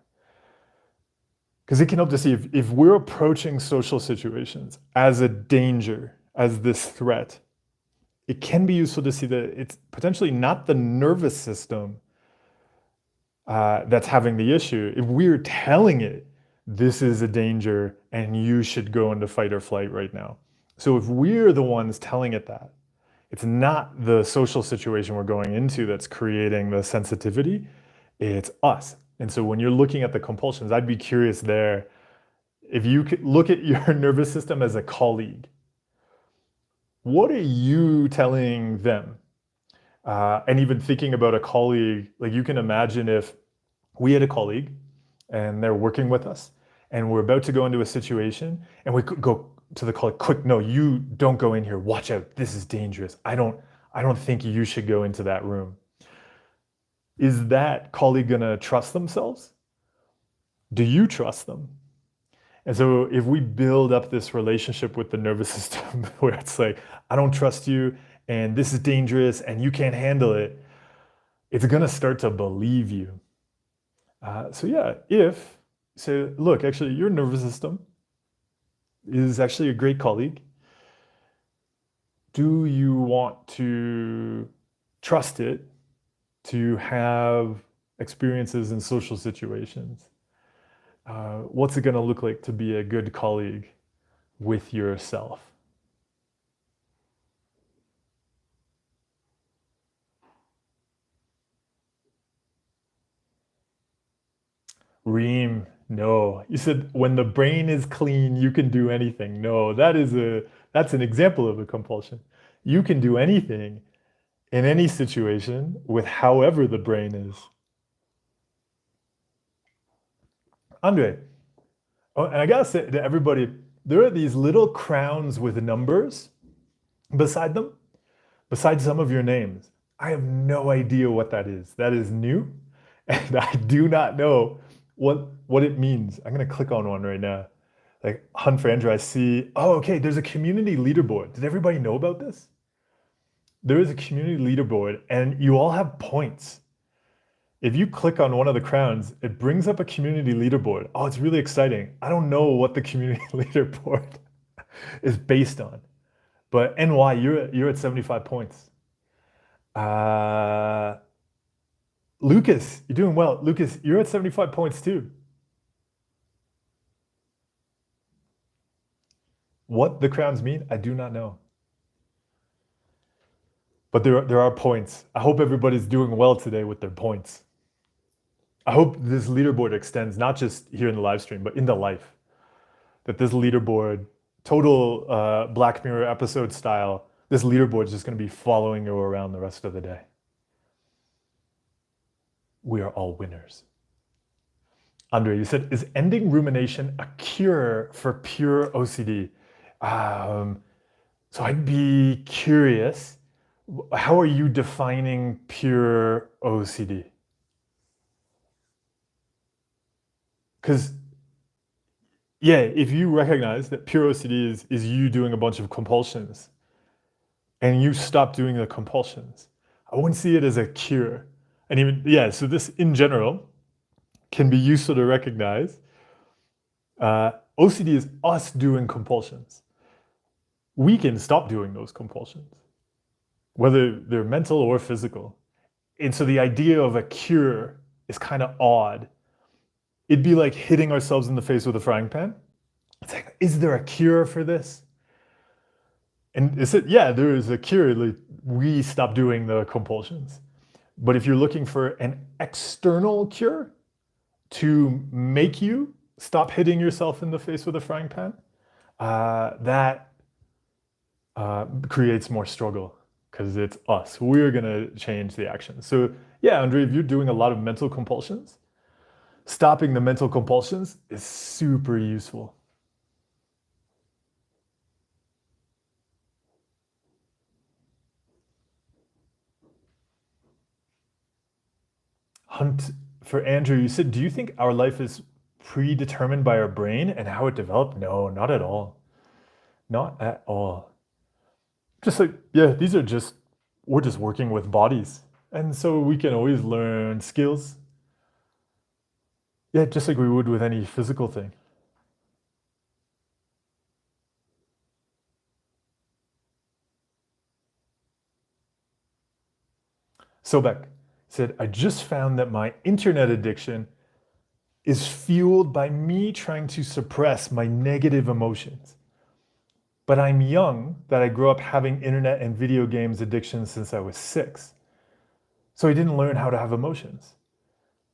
Because it can help to see if we're approaching social situations as a danger, as this threat, it can be useful to see that it's potentially not the nervous system that's having the issue. If we're telling it, this is a danger and you should go into fight or flight right now. So if we're the ones telling it that, it's not the social situation we're going into that's creating the sensitivity, it's us. And so when you're looking at the compulsions, I'd be curious there, if you could look at your nervous system as a colleague, what are you telling them? And even thinking about a colleague, like, you can imagine if we had a colleague and they're working with us and we're about to go into a situation and we could go to the colleague, quick, no, you don't go in here, watch out, this is dangerous. I don't think you should go into that room. Is that colleague gonna trust themselves? Do you trust them? And so if we build up this relationship with the nervous system where it's like, I don't trust you and this is dangerous and you can't handle it, it's gonna start to believe you. So yeah, look, actually your nervous system is actually a great colleague. Do you want to trust it to have experiences in social situations? What's it going to look like to be a good colleague with yourself? Reem, no. You said when the brain is clean, you can do anything. No, that's an example of a compulsion. You can do anything in any situation with however the brain is. Andre, oh, and I gotta say to everybody, there are these little crowns with numbers beside them, beside some of your names. I have no idea what that is. That is new, and I do not know what it means. I'm gonna click on one right now. Like, Hunt for Andrew, I see, oh, okay, there's a community leaderboard. Did everybody know about this? There is a community leaderboard, and you all have points. If you click on one of the crowns, it brings up a community leaderboard. Oh, it's really exciting. I don't know what the community leaderboard is based on, but NY, you're at 75 points. Lucas, you're doing well. Lucas, you're at 75 points too. What the crowns mean, I do not know. But there are points. I hope everybody's doing well today with their points. I hope this leaderboard extends not just here in the live stream, but into life. That this leaderboard, total Black Mirror episode style, this leaderboard is just going to be following you around the rest of the day. we are all winners. Andre, you said, is ending rumination a cure for pure OCD? So I'd be curious, how are you defining pure OCD? Because, yeah, if you recognize that pure OCD is you doing a bunch of compulsions and you stop doing the compulsions, I wouldn't see it as a cure. And even, yeah, so this in general can be useful to recognize. OCD is us doing compulsions. We can stop doing those compulsions, whether they're mental or physical. And so the idea of a cure is kind of odd. It'd be like hitting ourselves in the face with a frying pan. It's like, is there a cure for this? And is it, yeah, there is a cure. Like, we stop doing the compulsions. But if you're looking for an external cure to make you stop hitting yourself in the face with a frying pan, that creates more struggle because it's us. We're going to change the action. So, yeah, Andre, if you're doing a lot of mental compulsions, stopping the mental compulsions is super useful. Hunt, for Andrew, you said, do you think our life is predetermined by our brain and how it developed? No, not at all. Not at all. Just like, yeah, we're just working with bodies. And so we can always learn skills. Yeah, just like we would with any physical thing. Sobek said, I just found that my internet addiction is fueled by me trying to suppress my negative emotions. But I'm young that I grew up having internet and video games addiction since I was 6. So I didn't learn how to have emotions.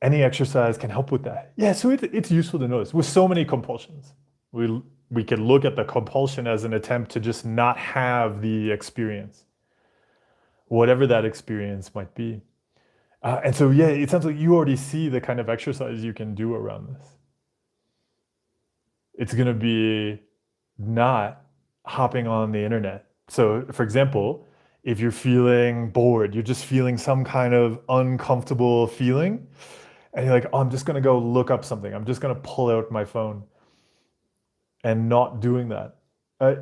Any exercise can help with that. Yeah, so it's useful to notice. With so many compulsions, we can look at the compulsion as an attempt to just not have the experience, whatever that experience might be. And so, yeah, it sounds like you already see the kind of exercise you can do around this. It's going to be not hopping on the internet. So, for example, if you're feeling bored, you're just feeling some kind of uncomfortable feeling, and you're like, oh, I'm just going to go look up something. I'm just going to pull out my phone and not doing that.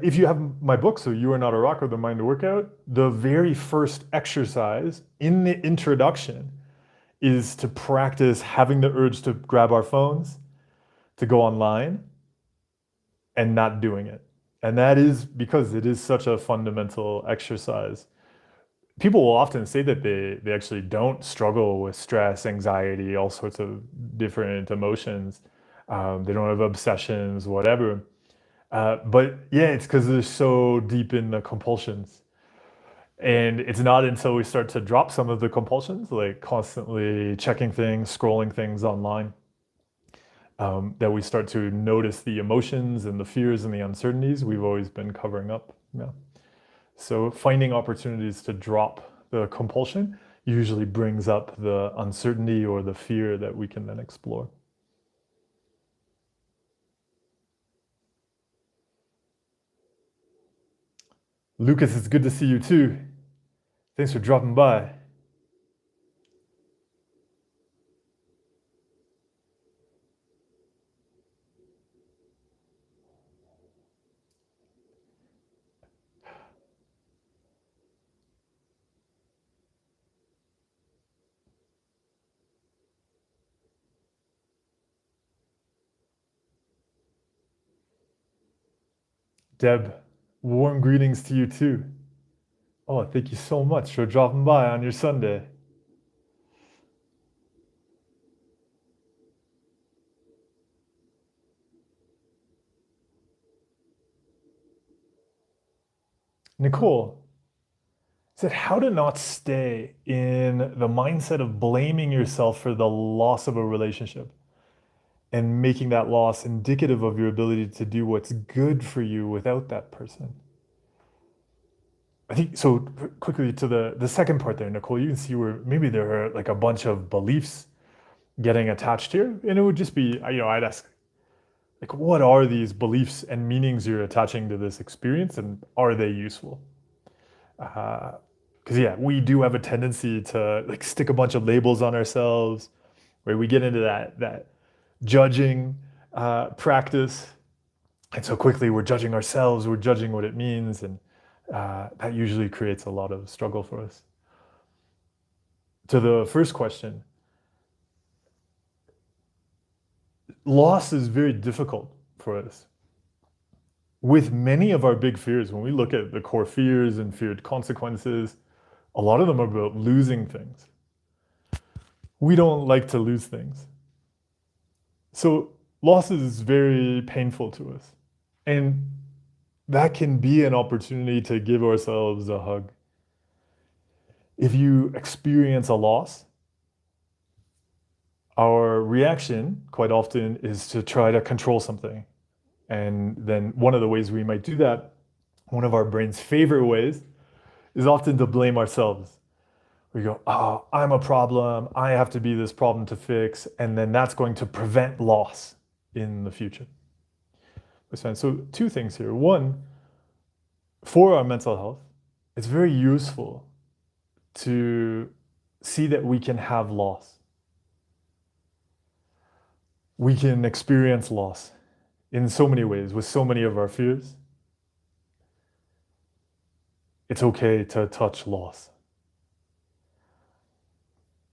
If you have my book, So You Are Not a Rock or The Mind to Workout, the very first exercise in the introduction is to practice having the urge to grab our phones, to go online, and not doing it. And that is because it is such a fundamental exercise. People will often say that they actually don't struggle with stress, anxiety, all sorts of different emotions. They don't have obsessions, whatever. But yeah, it's because they're so deep in the compulsions. And it's not until we start to drop some of the compulsions, like constantly checking things, scrolling things online, that we start to notice the emotions and the fears and the uncertainties we've always been covering up. Yeah. So finding opportunities to drop the compulsion usually brings up the uncertainty or the fear that we can then explore. Lucas, it's good to see you too. Thanks for dropping by. Deb, warm greetings to you too. Oh, thank you so much for dropping by on your Sunday. Nicole said, how to not stay in the mindset of blaming yourself for the loss of a relationship and making that loss indicative of your ability to do what's good for you without that person. I think so. Quickly to the second part there, Nicole, you can see where maybe there are like a bunch of beliefs getting attached here. And it would just be, I'd ask, like, what are these beliefs and meanings you're attaching to this experience, and are they useful? Because we do have a tendency to like stick a bunch of labels on ourselves, where we get into that judging practice, and so quickly we're judging ourselves, we're judging what it means, and that usually creates a lot of struggle for us. To the first question, loss is very difficult for us. With many of our big fears, when we look at the core fears and feared consequences, a lot of them are about losing things. We don't like to lose things. So loss is very painful to us. And that can be an opportunity to give ourselves a hug. If you experience a loss, our reaction quite often is to try to control something. And then one of the ways we might do that, one of our brain's favorite ways, is often to blame ourselves. We go, oh, I'm a problem. I have to be this problem to fix. And then that's going to prevent loss in the future. So two things here. One, for our mental health, it's very useful to see that we can have loss. We can experience loss in so many ways with so many of our fears. It's okay to touch loss.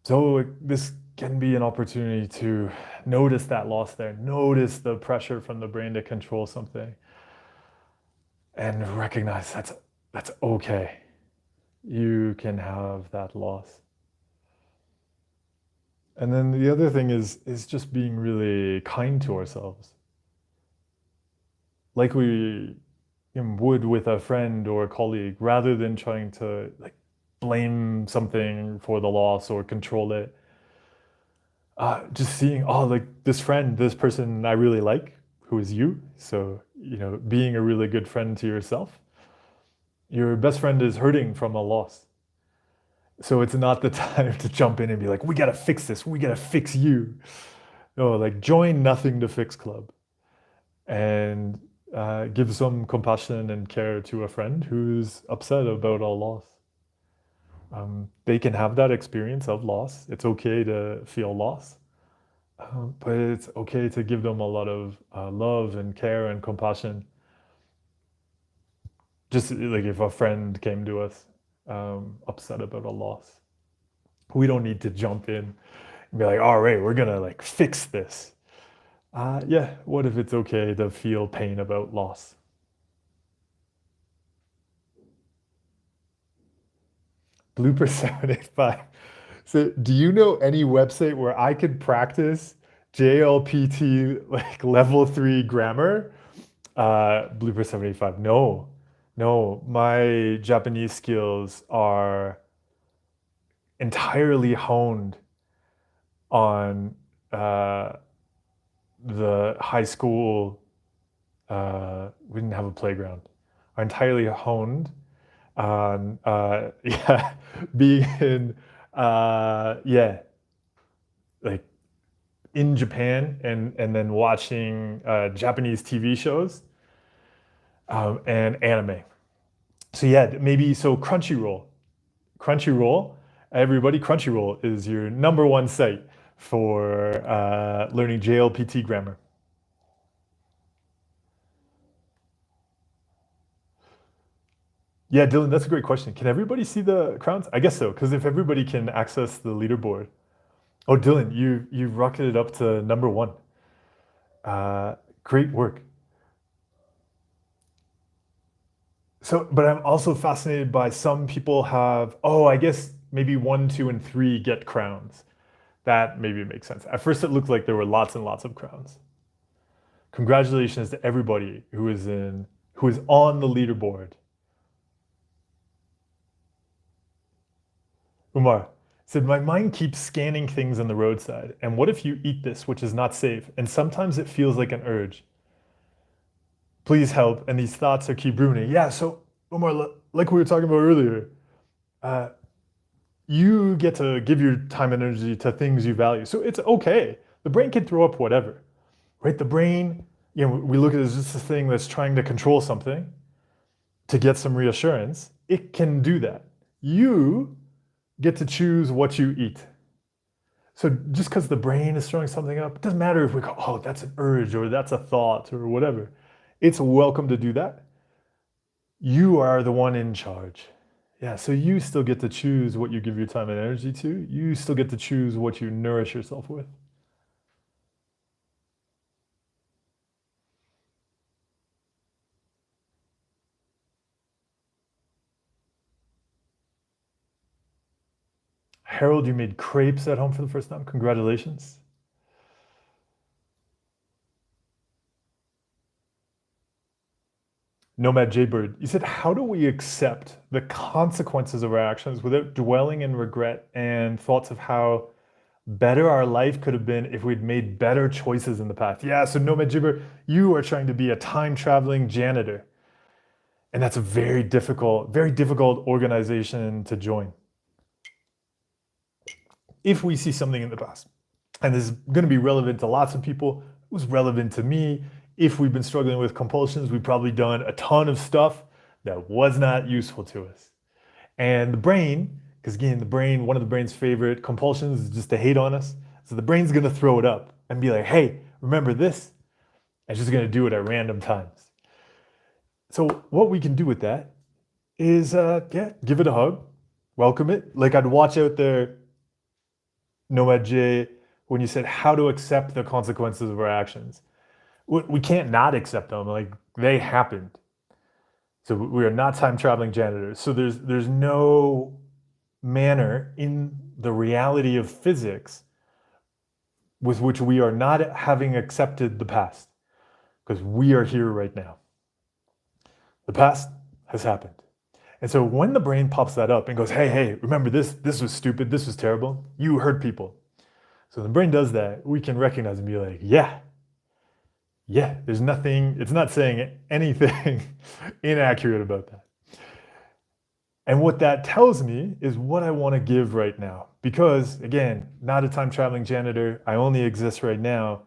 So this can be an opportunity to notice that loss there, notice the pressure from the brain to control something, and recognize that's okay. You can have that loss. And then the other thing is just being really kind to ourselves. Like we would with a friend or a colleague, rather than trying to like blame something for the loss or control it. Just seeing, oh, like this friend, this person I really like, who is you. So, being a really good friend to yourself. Your best friend is hurting from a loss. So it's not the time to jump in and be like, we gotta fix this, we gotta fix you. No, like join Nothing to Fix Club and give some compassion and care to a friend who's upset about a loss. They can have that experience of loss. It's okay to feel loss, but it's okay to give them a lot of love and care and compassion. Just like if a friend came to us upset about a loss, we don't need to jump in and be like, all right, we're gonna like fix this. What if it's okay to feel pain about loss? Blooper 785. So do you know any website where I could practice JLPT like level 3 grammar? Blooper 785. No, my Japanese skills are entirely honed on the high school. We didn't have a playground. Are entirely honed on being in like in Japan and then watching Japanese TV shows and anime. So Crunchyroll, everybody, Crunchyroll is your number one site for learning JLPT grammar. Yeah, Dylan, that's a great question. Can everybody see the crowns? I guess so, because if everybody can access the leaderboard. Oh, Dylan, you rocketed up to number one. Great work. So, but I'm also fascinated by some people have, I guess maybe 1, 2, and 3 get crowns. That maybe makes sense. At first it looked like there were lots and lots of crowns. Congratulations to everybody who is on the leaderboard. Umar said, my mind keeps scanning things on the roadside. And what if you eat this, which is not safe? And sometimes it feels like an urge. Please help. And these thoughts are keep ruminating. Yeah, so Umar, like we were talking about earlier, You get to give your time and energy to things you value. So it's okay. The brain can throw up whatever, right? The brain, we look at it as just a thing that's trying to control something to get some reassurance. It can do that. You get to choose what you eat. So just because the brain is throwing something up, it doesn't matter if we go, oh, that's an urge or that's a thought or whatever. It's welcome to do that. You are the one in charge. Yeah, so you still get to choose what you give your time and energy to. You still get to choose what you nourish yourself with. Harold, you made crepes at home for the first time. Congratulations. Nomad Jaybird, you said, how do we accept the consequences of our actions without dwelling in regret and thoughts of how better our life could have been if we'd made better choices in the past? Yeah, so Nomad Jaybird, you are trying to be a time traveling janitor. And that's a very difficult organization to join. If we see something in the past, and this is going to be relevant to lots of people, it was relevant to me. If we've been struggling with compulsions, we've probably done a ton of stuff that was not useful to us. And the brain, because again, one of the brain's favorite compulsions is just to hate on us. So the brain's going to throw it up and be like, hey, remember this? And it's just going to do it at random times. So what we can do with that is, give it a hug, welcome it. Like I'd watch out there, Nomad J, when you said how to accept the consequences of our actions. We can't not accept them, like they happened. So we are not time traveling janitors. So there's no manner in the reality of physics with which we are not having accepted the past, because we are here right now. The past has happened. And so when the brain pops that up and goes, hey, remember this was stupid, this was terrible, you hurt people. So the brain does that, we can recognize and be like, yeah, there's nothing, it's not saying anything inaccurate about that. And what that tells me is what I want to give right now. Because again, not a time traveling janitor, I only exist right now.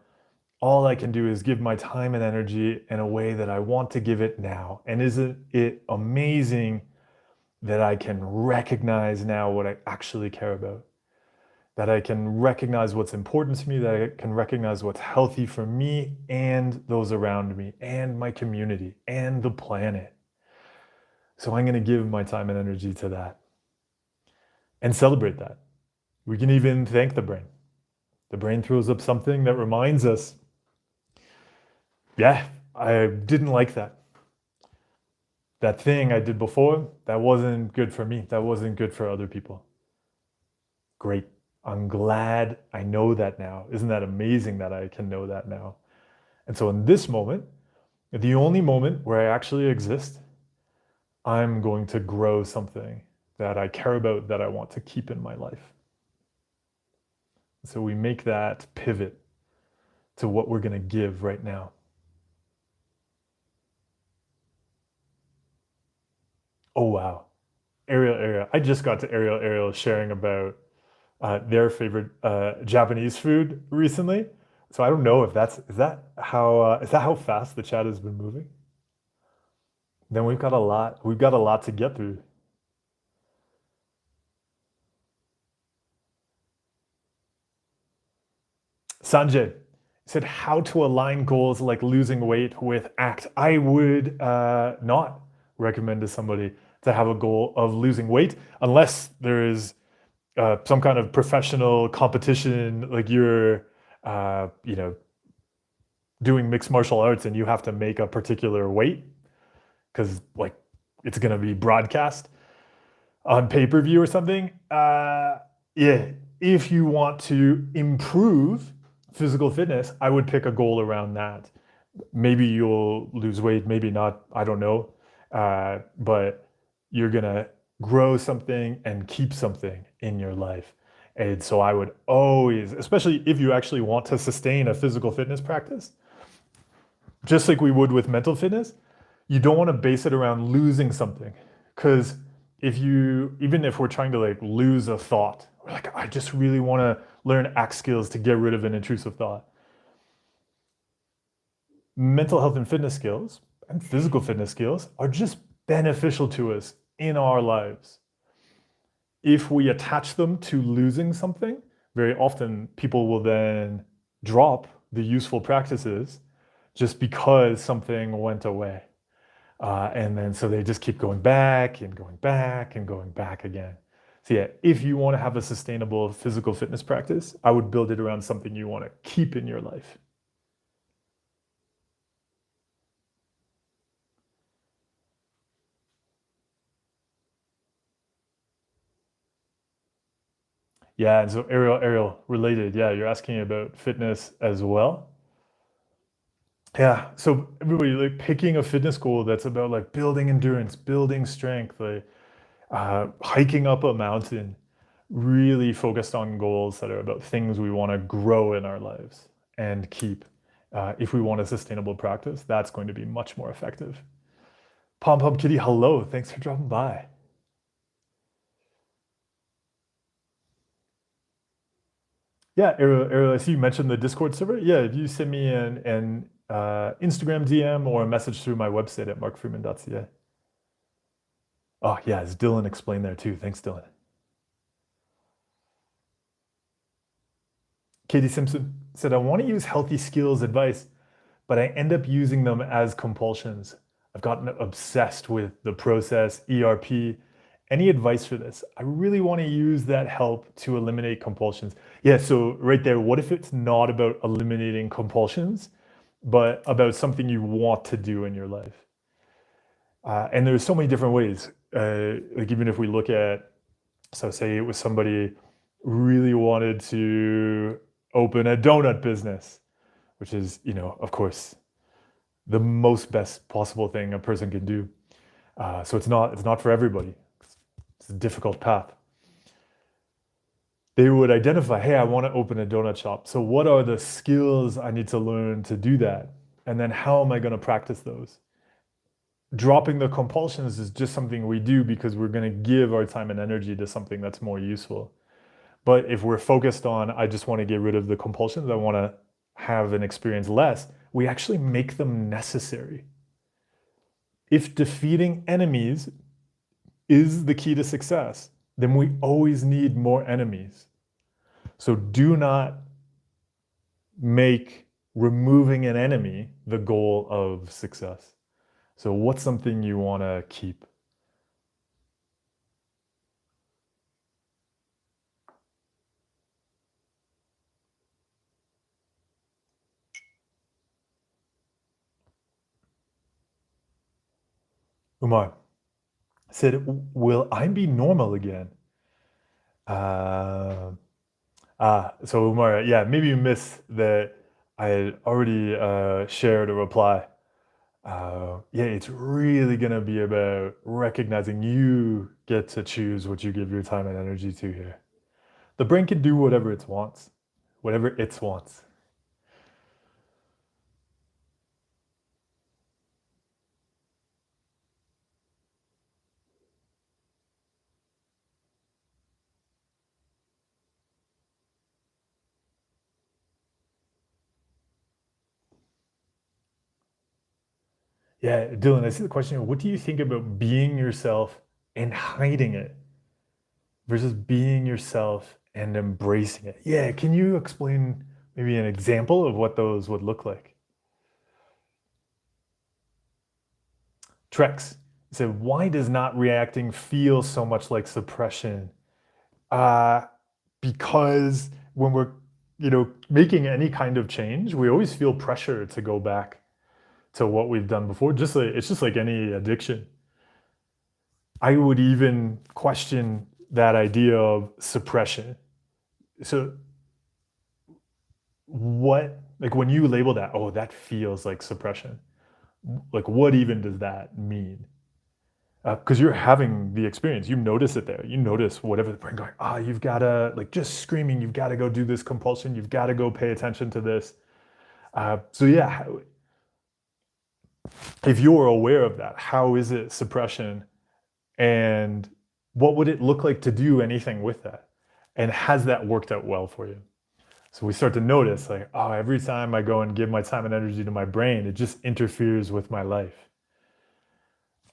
All I can do is give my time and energy in a way that I want to give it now. And isn't it amazing that I can recognize now what I actually care about? That I can recognize what's important to me, that I can recognize what's healthy for me and those around me and my community and the planet. So I'm going to give my time and energy to that and celebrate that. We can even thank the brain. The brain throws up something that reminds us, yeah, I didn't like that. That thing I did before, that wasn't good for me. That wasn't good for other people. Great. I'm glad I know that now. Isn't that amazing that I can know that now? And so in this moment, the only moment where I actually exist, I'm going to grow something that I care about, that I want to keep in my life. So we make that pivot to what we're going to give right now. Oh, wow. Ariel. I just got to Ariel sharing about their favorite Japanese food recently. So I don't know if is that how fast the chat has been moving? Then we've got a lot to get through. Sanjay said, how to align goals like losing weight with ACT. I would not recommend to somebody to have a goal of losing weight unless there is some kind of professional competition, like you're doing mixed martial arts and you have to make a particular weight because like it's going to be broadcast on pay-per-view or something. If you want to improve physical fitness, I would pick a goal around that. Maybe you'll lose weight, maybe not, I don't know. But you're gonna grow something and keep something in your life. And so I would always, especially if you actually want to sustain a physical fitness practice, just like we would with mental fitness, you don't want to base it around losing something. Because even if we're trying to like lose a thought, we're like, I just really want to learn act skills to get rid of an intrusive thought. Mental health and fitness skills and physical fitness skills are just beneficial to us in our lives. If we attach them to losing something, very often people will then drop the useful practices just because something went away. And then so they just keep going back and going back and going back again. So yeah, if you want to have a sustainable physical fitness practice, I would build it around something you want to keep in your life. Yeah, and so Ariel, related. Yeah, you're asking about fitness as well. Yeah, so everybody like picking a fitness goal that's about like building endurance, building strength, like hiking up a mountain, really focused on goals that are about things we want to grow in our lives and keep. If we want a sustainable practice, that's going to be much more effective. Pom Pom Kitty, hello. Thanks for dropping by. Yeah, Ariel, I see you mentioned the Discord server. Yeah, if you send me an Instagram DM or a message through my website at markfreeman.ca. Oh, yeah, as Dylan explained there too. Thanks, Dylan. Katie Simpson said, I want to use healthy skills advice, but I end up using them as compulsions. I've gotten obsessed with the process, ERP. Any advice for this? I really want to use that help to eliminate compulsions. Yeah, so right there, what if it's not about eliminating compulsions, but about something you want to do in your life? And there's so many different ways. Like even if we look at, so say it was somebody really wanted to open a donut business, which is, of course, the most best possible thing a person can do. So it's not for everybody. It's a difficult path. They would identify, hey, I want to open a donut shop. So what are the skills I need to learn to do that? And then how am I going to practice those? Dropping the compulsions is just something we do because we're going to give our time and energy to something that's more useful. But if we're focused on, I just want to get rid of the compulsions, I want to have and experience less, we actually make them necessary. If defeating enemies is the key to success, then we always need more enemies. So do not make removing an enemy the goal of success. So what's something you want to keep? Umar said, will I be normal again? Uh, so Umar, yeah, maybe you missed that I had already shared a reply. Yeah, it's really going to be about recognizing you get to choose what you give your time and energy to here. The brain can do whatever it wants, whatever it wants. Yeah, Dylan, I see the question here. What do you think about being yourself and hiding it versus being yourself and embracing it? Yeah, can you explain maybe an example of what those would look like? Trex said, why does not reacting feel so much like suppression? Uh, because when we're, making any kind of change, we always feel pressure to go back to what we've done before. Just like it's just like any addiction. I would even question that idea of suppression. So what, like when you label that, oh, that feels like suppression. Like what even does that mean? Because you're having the experience, you notice it there. You notice whatever the brain going, you've got to, like just screaming, you've got to go do this compulsion, you've got to go pay attention to this. So yeah, if you're aware of that, how is it suppression? And what would it look like to do anything with that? And has that worked out well for you? So we start to notice like, oh, every time I go and give my time and energy to my brain, it just interferes with my life.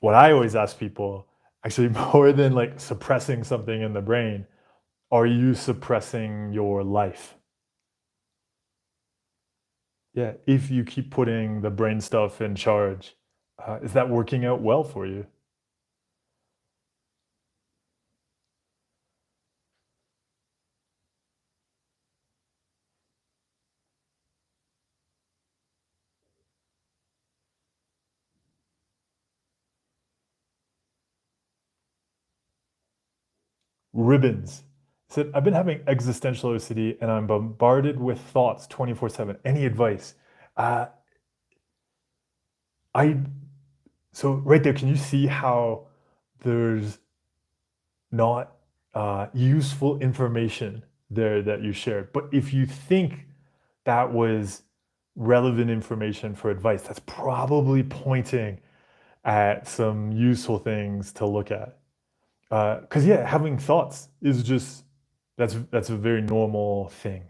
What I always ask people, actually more than like suppressing something in the brain, are you suppressing your life? Yeah, if you keep putting the brain stuff in charge, is that working out well for you? Ribbons. Said, I've been having existential OCD and I'm bombarded with thoughts 24/7. Any advice? Uh, I so right there, can you see how there's not useful information there that you shared? But if you think that was relevant information for advice, that's probably pointing at some useful things to look at. Because yeah, having thoughts is just that's a very normal thing.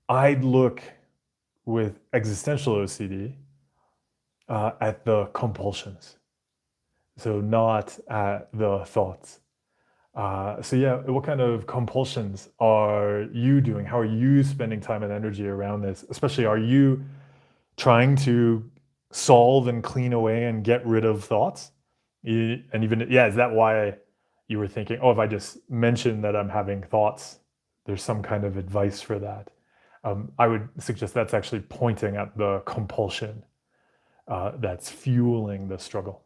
I'd look with existential OCD at the compulsions, so not at the thoughts. So yeah, what kind of compulsions are you doing? How are you spending time and energy around this? Especially, are you trying to solve and clean away and get rid of thoughts? And even, yeah, is that why you were thinking, oh, if I just mention that I'm having thoughts, there's some kind of advice for that? I would suggest that's actually pointing at the compulsion that's fueling the struggle.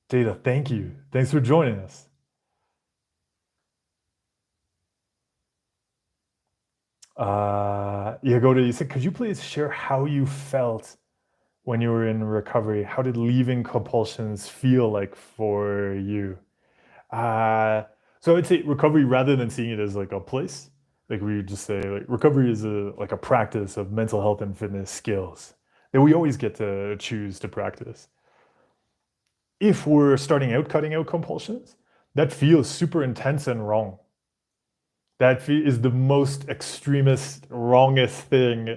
Data, thank you. Thanks for joining us. Yagoda, you said, could you please share how you felt when you were in recovery? How did leaving compulsions feel like for you? Uh, so I'd say recovery, rather than seeing it as like a place, like we would just say like recovery is a like a practice of mental health and fitness skills that we always get to choose to practice. If we're starting out cutting out compulsions, that feels super intense and wrong. That is the most extremist, wrongest thing.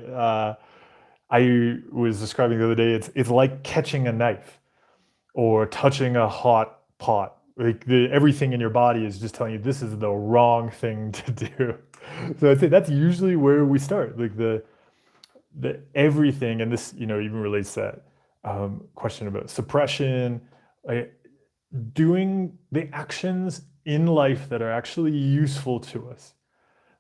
I was describing the other day. It's like catching a knife or touching a hot pot. Like everything in your body is just telling you this is the wrong thing to do. So I'd say that's usually where we start. Like the everything, and this even relates to that question about suppression. Like, doing the actions in life that are actually useful to us,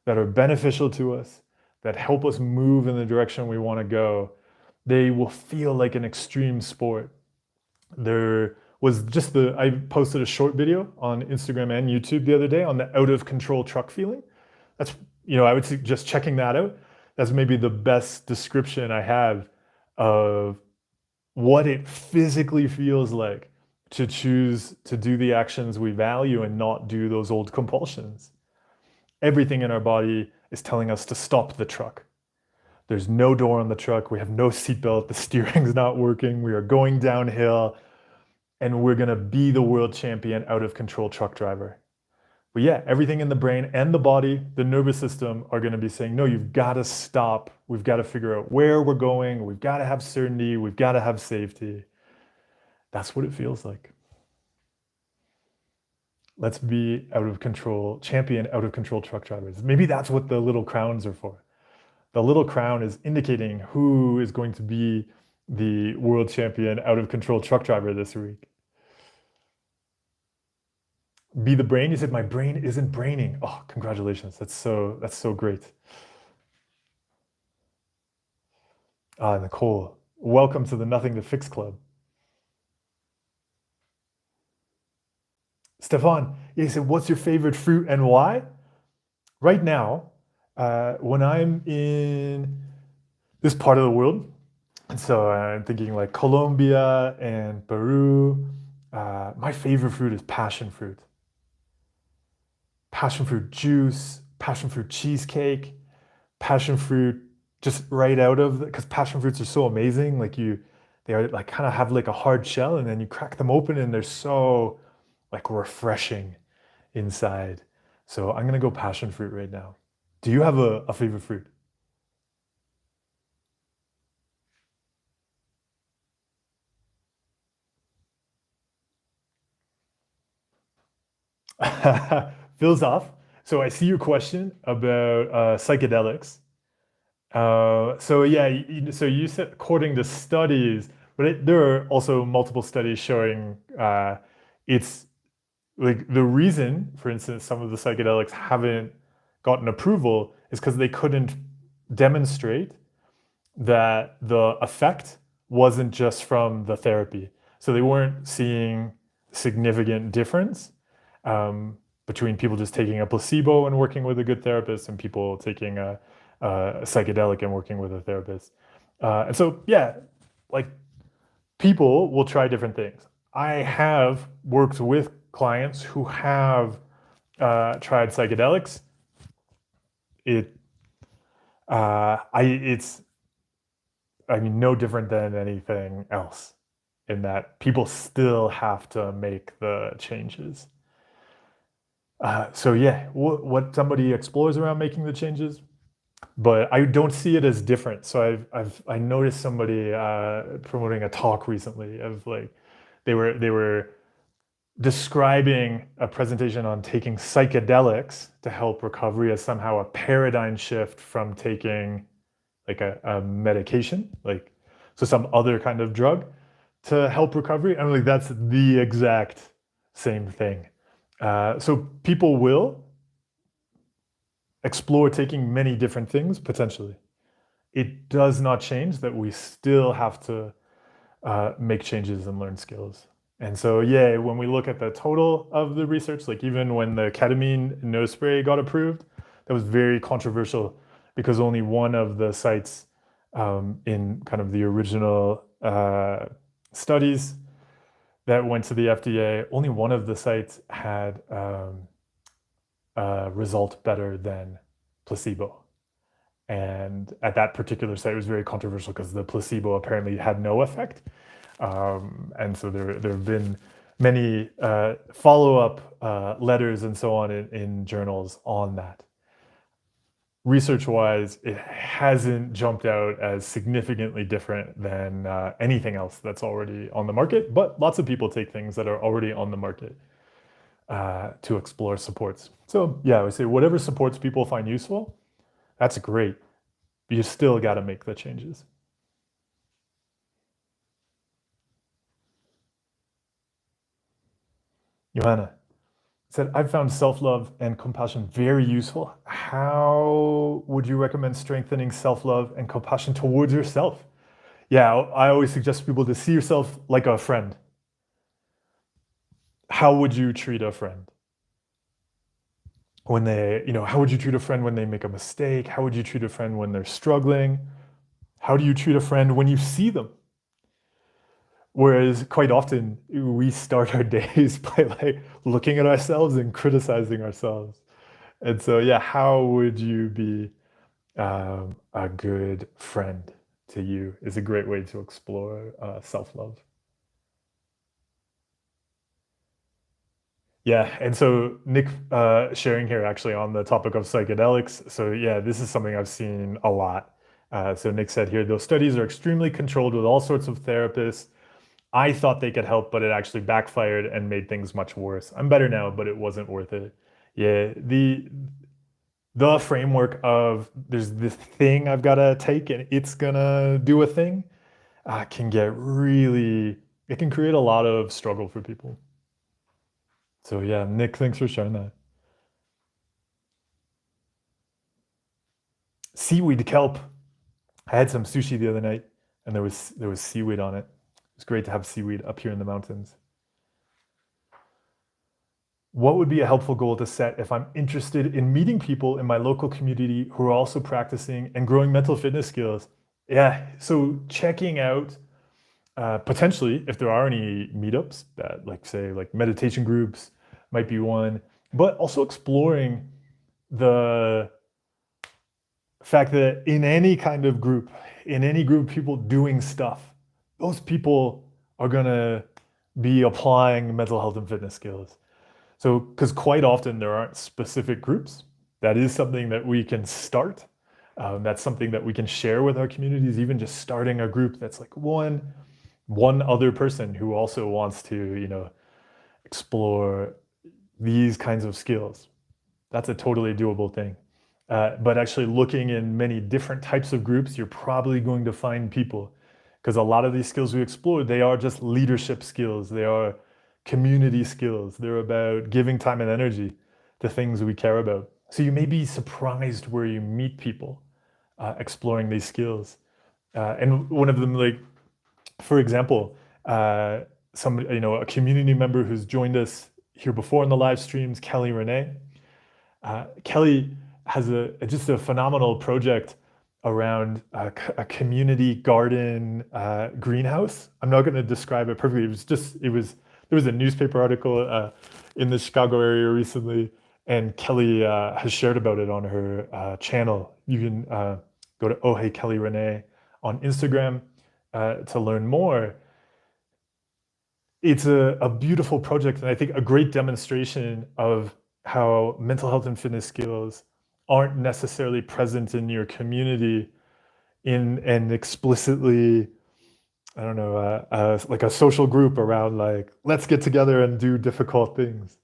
that are beneficial to us, that help us move in the direction we want to go, they will feel like an extreme sport. There was just I posted a short video on Instagram and YouTube the other day on the out of control truck feeling. That's, I would suggest checking that out. That's maybe the best description I have of what it physically feels like to choose to do the actions we value and not do those old compulsions. Everything in our body is telling us to stop the truck. There's no door on the truck. We have no seatbelt. The steering's not working. We are going downhill and we're going to be the world champion out of control truck driver. But yeah, everything in the brain and the body, the nervous system are going to be saying, no, you've got to stop. We've got to figure out where we're going. We've got to have certainty. We've got to have safety. That's what it feels like. Let's be out of control, champion out of control truck drivers. Maybe that's what the little crowns are for. The little crown is indicating who is going to be the world champion out of control truck driver this week. Be the brain. You said my brain isn't braining. Oh, congratulations. That's so great. Nicole, welcome to the Nothing to Fix Club. Stefan, he said, what's your favorite fruit and why? Right now, when I'm in this part of the world, and so I'm thinking like Colombia and Peru, my favorite fruit is passion fruit. Passion fruit juice, passion fruit cheesecake, passion fruit just right out of because passion fruits are so amazing. They are like kind of have like a hard shell, and then you crack them open, and they're so like refreshing inside. So I'm gonna go passion fruit right now. Do you have a favorite fruit? Fills off. So I see your question about psychedelics. So yeah, so you said according to studies, but there are also multiple studies showing it's like the reason, for instance, some of the psychedelics haven't gotten approval is because they couldn't demonstrate that the effect wasn't just from the therapy. So they weren't seeing significant difference um, between people just taking a placebo and working with a good therapist and people taking a psychedelic and working with a therapist. And so, yeah, like people will try different things. I have worked with clients who have tried psychedelics. It, it's I mean, no different than anything else in that people still have to make the changes. So yeah, what somebody explores around making the changes, but I don't see it as different. So I noticed somebody promoting a talk recently of like they were describing a presentation on taking psychedelics to help recovery as somehow a paradigm shift from taking like a medication, like so some other kind of drug to help recovery. I'm like, that's the exact same thing. So people will explore taking many different things potentially. It does not change that we still have to make changes and learn skills. And so, yeah, when we look at the total of the research, like even when the ketamine nose spray got approved, that was very controversial because only one of the sites in kind of the original studies that went to the FDA, only one of the sites had a result better than placebo. And at that particular site, it was very controversial because the placebo apparently had no effect. And so there have been many follow-up letters and so on in journals on that. Research-wise, it hasn't jumped out as significantly different than anything else that's already on the market, but lots of people take things that are already on the market to explore supports. So yeah, I would say whatever supports people find useful, that's great. But you still got to make the changes. Johanna said, I've found self-love and compassion very useful. How would you recommend strengthening self-love and compassion towards yourself? Yeah, I always suggest people to see yourself like a friend. How would you treat a friend? When how would you treat a friend when they make a mistake? How would you treat a friend when they're struggling? How do you treat a friend when you see them? Whereas quite often we start our days by like looking at ourselves and criticizing ourselves. And so, yeah, how would you be a good friend to you is a great way to explore self-love. Yeah, and so Nick sharing here actually on the topic of psychedelics. So yeah, this is something I've seen a lot. So Nick said here, those studies are extremely controlled with all sorts of therapists. I thought they could help, but it actually backfired and made things much worse. I'm better now, but it wasn't worth it. Yeah, the framework of there's this thing I've got to take and it's gonna do a thing can get really, it can create a lot of struggle for people. So yeah, Nick, thanks for sharing that. Seaweed kelp. I had some sushi the other night and there was seaweed on it. It's great to have seaweed up here in the mountains. What would be a helpful goal to set if I'm interested in meeting people in my local community who are also practicing and growing mental fitness skills? Yeah, so checking out potentially if there are any meetups that, like, say, like meditation groups might be one, but also exploring the fact that in any kind of group, in any group of people doing stuff, those people are going to be applying mental health and fitness skills. So, because quite often there aren't specific groups, that is something that we can start. That's something that we can share with our communities, even just starting a group that's like one other person who also wants to, explore these kinds of skills. That's a totally doable thing. But actually looking in many different types of groups, you're probably going to find people, because a lot of these skills we explore, they are just leadership skills. They are community skills. They're about giving time and energy to things we care about. So you may be surprised where you meet people exploring these skills. And one of them, like, for example, a community member who's joined us here before in the live streams, Kelly Renee. Kelly has just a phenomenal project around a community garden greenhouse. I'm not going to describe it perfectly. There was a newspaper article in the Chicago area recently, and Kelly has shared about it on her channel. You can go to Oh Hey Kelly Renee on Instagram to learn more. It's a beautiful project, and I think a great demonstration of how mental health and fitness skills aren't necessarily present in your community in an explicitly, I don't know, like a social group around like, let's get together and do difficult things,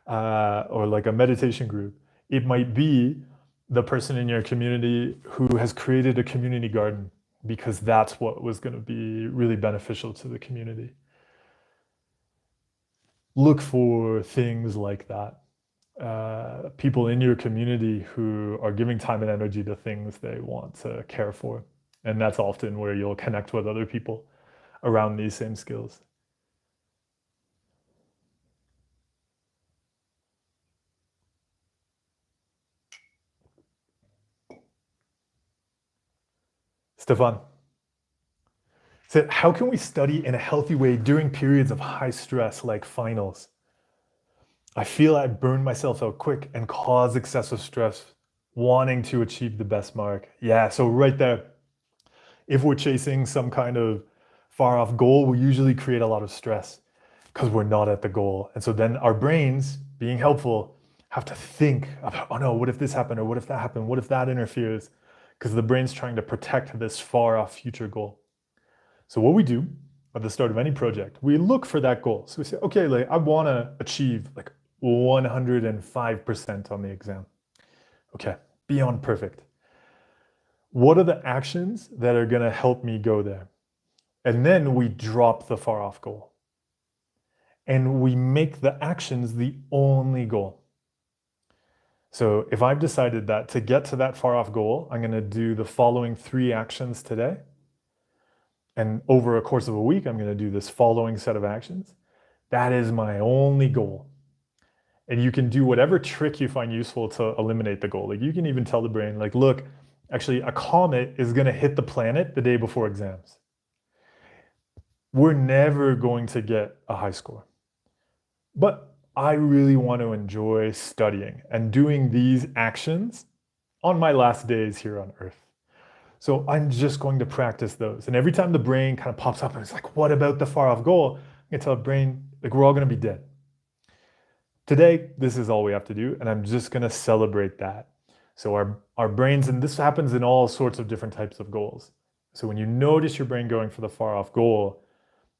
or like a meditation group. It might be the person in your community who has created a community garden because that's what was going to be really beneficial to the community. Look for things like that. People in your community who are giving time and energy to things they want to care for. And that's often where you'll connect with other people around these same skills. Stefan said, how can we study in a healthy way during periods of high stress like finals? I feel I burn myself out quick and cause excessive stress, wanting to achieve the best mark. Yeah, so right there, if we're chasing some kind of far off goal, we usually create a lot of stress because we're not at the goal. And so then our brains, being helpful, have to think about, oh no, what if this happened? Or what if that happened? What if that interferes? Because the brain's trying to protect this far off future goal. So what we do at the start of any project, we look for that goal. So we say, okay, like I want to achieve like 105% on the exam. Okay, beyond perfect. What are the actions that are going to help me go there? And then we drop the far off goal. And we make the actions the only goal. So if I've decided that to get to that far off goal, I'm going to do the following 3 actions today. And over a course of a week, I'm going to do this following set of actions. That is my only goal. And you can do whatever trick you find useful to eliminate the goal. Like you can even tell the brain, like, look, actually a comet is going to hit the planet the day before exams. We're never going to get a high score. But I really want to enjoy studying and doing these actions on my last days here on Earth. So I'm just going to practice those. And every time the brain kind of pops up and it's like, what about the far off goal? I can tell the brain, like, we're all going to be dead. Today, this is all we have to do. And I'm just going to celebrate that. So our brains, and this happens in all sorts of different types of goals. So when you notice your brain going for the far off goal,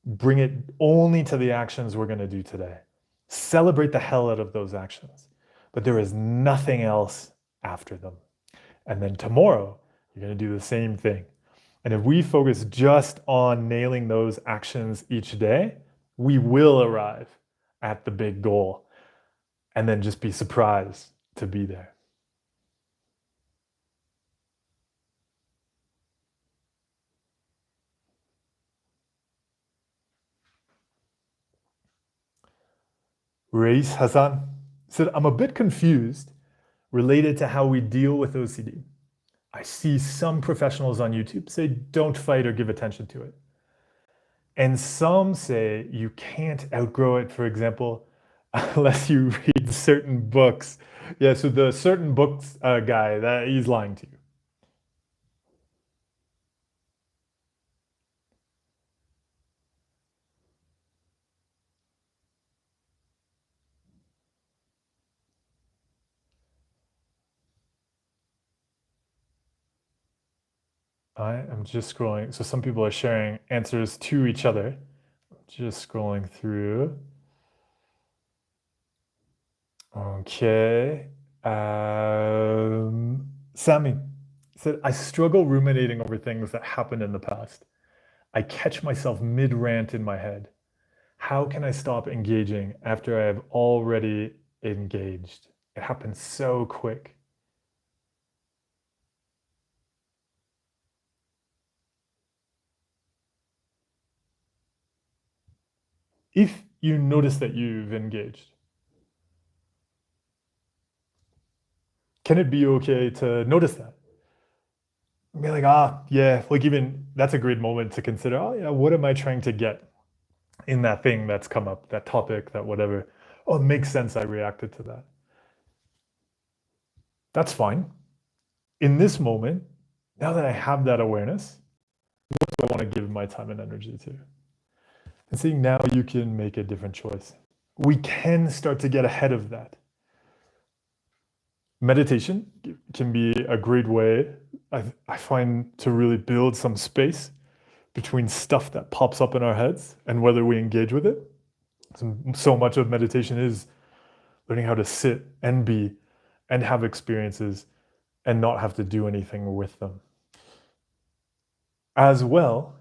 bring it only to the actions we're going to do today. Celebrate the hell out of those actions. But there is nothing else after them. And then tomorrow, you're going to do the same thing. And if we focus just on nailing those actions each day, we will arrive at the big goal and then just be surprised to be there. Reis Hassan said, I'm a bit confused related to how we deal with OCD. I see some professionals on YouTube say don't fight or give attention to it. And some say you can't outgrow it, for example, unless you read certain books. Yeah, so the certain books guy, that he's lying to you. I am just scrolling. So some people are sharing answers to each other. Just scrolling through. Okay. Sammy said, I struggle ruminating over things that happened in the past. I catch myself mid-rant in my head. How can I stop engaging after I have already engaged? It happens so quick. If you notice that you've engaged, can it be okay to notice that? Be like, yeah, like even that's a great moment to consider, oh, yeah, what am I trying to get in that thing that's come up, that topic, that whatever? Oh, it makes sense I reacted to that. That's fine. In this moment, now that I have that awareness, what do I want to give my time and energy to? And seeing now you can make a different choice. We can start to get ahead of that. Meditation can be a great way, I find, to really build some space between stuff that pops up in our heads and whether we engage with it. So much of meditation is learning how to sit and be and have experiences and not have to do anything with them. As well,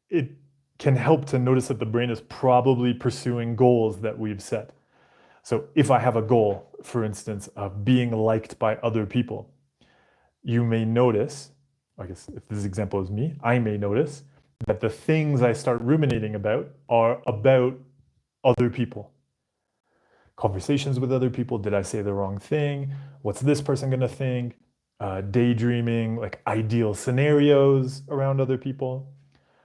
it can help to notice that the brain is probably pursuing goals that we've set. So if I have a goal, for instance, of being liked by other people, you may notice, I guess if this example is me, I may notice that the things I start ruminating about are about other people. Conversations with other people. Did I say the wrong thing? What's this person going to think? Daydreaming, like ideal scenarios around other people.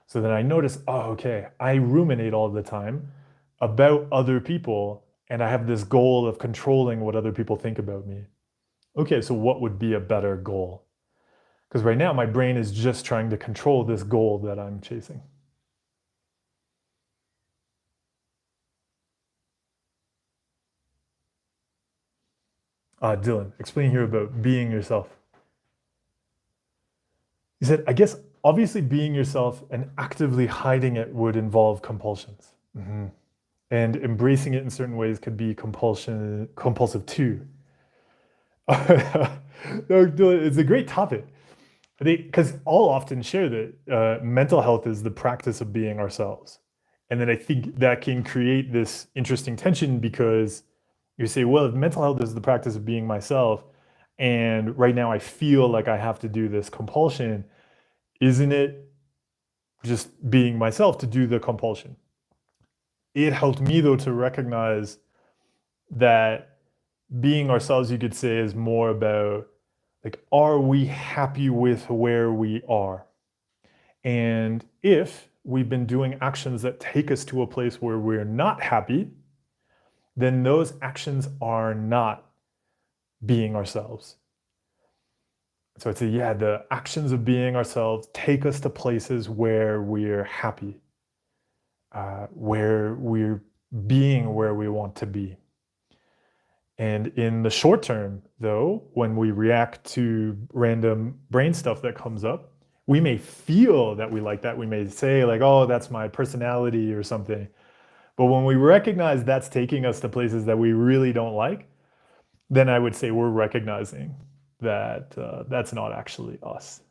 So then I notice, oh, okay, I ruminate all the time about other people, and I have this goal of controlling what other people think about me. Okay, so what would be a better goal? Because right now my brain is just trying to control this goal that I'm chasing. Dylan, explain here about being yourself. He said, I guess obviously being yourself and actively hiding it would involve compulsions. Mm-hmm. And embracing it in certain ways could be compulsive too. No, it's a great topic. Because I'll often share that mental health is the practice of being ourselves. And then I think that can create this interesting tension because you say, well, if mental health is the practice of being myself, and right now I feel like I have to do this compulsion, isn't it just being myself to do the compulsion? It helped me, though, to recognize that being ourselves, you could say, is more about, like, are we happy with where we are? And if we've been doing actions that take us to a place where we're not happy, then those actions are not being ourselves. So I'd say, yeah, the actions of being ourselves take us to places where we're happy, where we're being where we want to be. And in the short term, though, when we react to random brain stuff that comes up, we may feel that we like that. We may say, like, oh, that's my personality or something. But when we recognize that's taking us to places that we really don't like, then I would say we're recognizing that that's not actually us.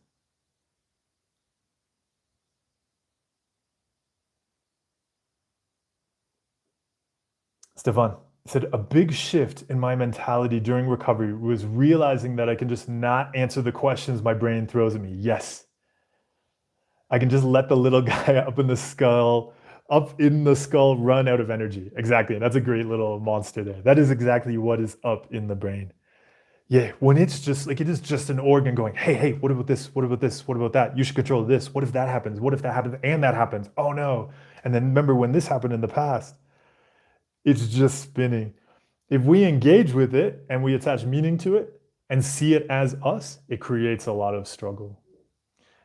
Stefan said, a big shift in my mentality during recovery was realizing that I can just not answer the questions my brain throws at me. Yes. I can just let the little guy up in the skull run out of energy. Exactly. That's a great little monster there. That is exactly what is up in the brain. Yeah, when it's just like it is just an organ going, hey, what about this? What about this? What about that? You should control this. What if that happens? What if that happens and that happens? Oh no. And then remember when this happened in the past, it's just spinning. If we engage with it and we attach meaning to it and see it as us, it creates a lot of struggle.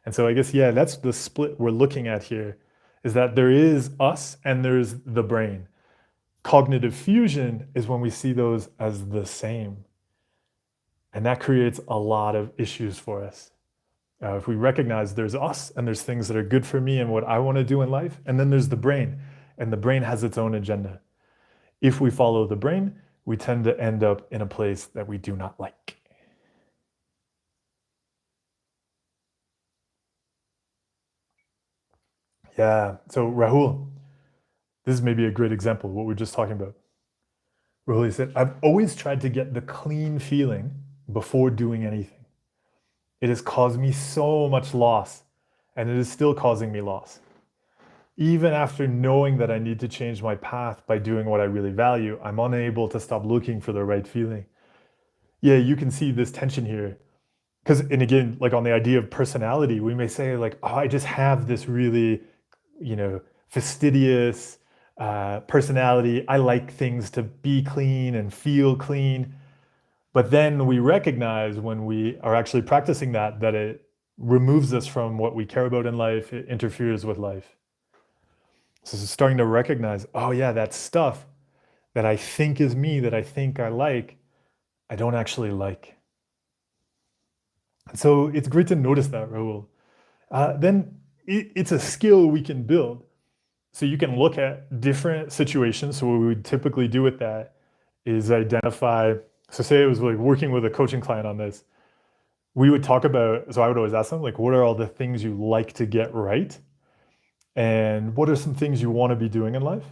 And so I guess, yeah, that's the split we're looking at here, is that there is us and there's the brain. Cognitive fusion is when we see those as the same. And that creates a lot of issues for us. If we recognize there's us and there's things that are good for me and what I want to do in life, and then there's the brain, and the brain has its own agenda. If we follow the brain, we tend to end up in a place that we do not like. Yeah. So Rahul, this is maybe a great example of what we are just talking about. Rahul said, I've always tried to get the clean feeling before doing anything. It has caused me so much loss, and it is still causing me loss. Even after knowing that I need to change my path by doing what I really value, I'm unable to stop looking for the right feeling. Yeah, you can see this tension here. Because, and again, like on the idea of personality, we may say, like, oh, I just have this really, fastidious personality. I like things to be clean and feel clean. But then we recognize when we are actually practicing that it removes us from what we care about in life, it interferes with life. So starting to recognize, oh yeah, that stuff that I think is me, that I think I like, I don't actually like. So it's great to notice that, Rahul. Then it's a skill we can build. So you can look at different situations. So what we would typically do with that is identify. So say it was like working with a coaching client on this. We would talk about, so I would always ask them, like, what are all the things you like to get right? And what are some things you want to be doing in life?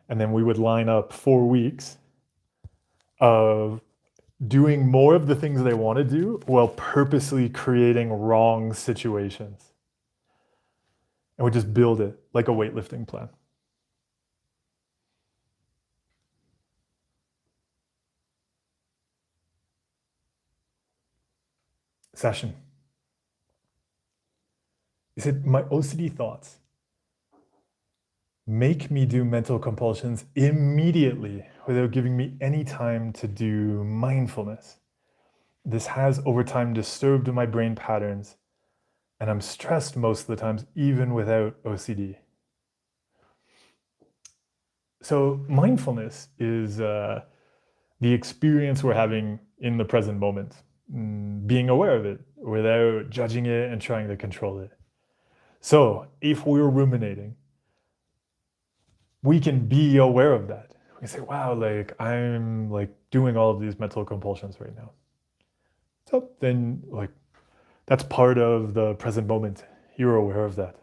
And then we would line up 4 weeks of doing more of the things they want to do while purposely creating wrong situations. And we just build it like a weightlifting plan. Session. He said, my OCD thoughts make me do mental compulsions immediately without giving me any time to do mindfulness. This has over time disturbed my brain patterns, and I'm stressed most of the times, even without OCD. So mindfulness is the experience we're having in the present moment, being aware of it without judging it and trying to control it. So if we're ruminating, we can be aware of that. We can say, wow, like I'm like doing all of these mental compulsions right now. So then like that's part of the present moment. You're aware of that.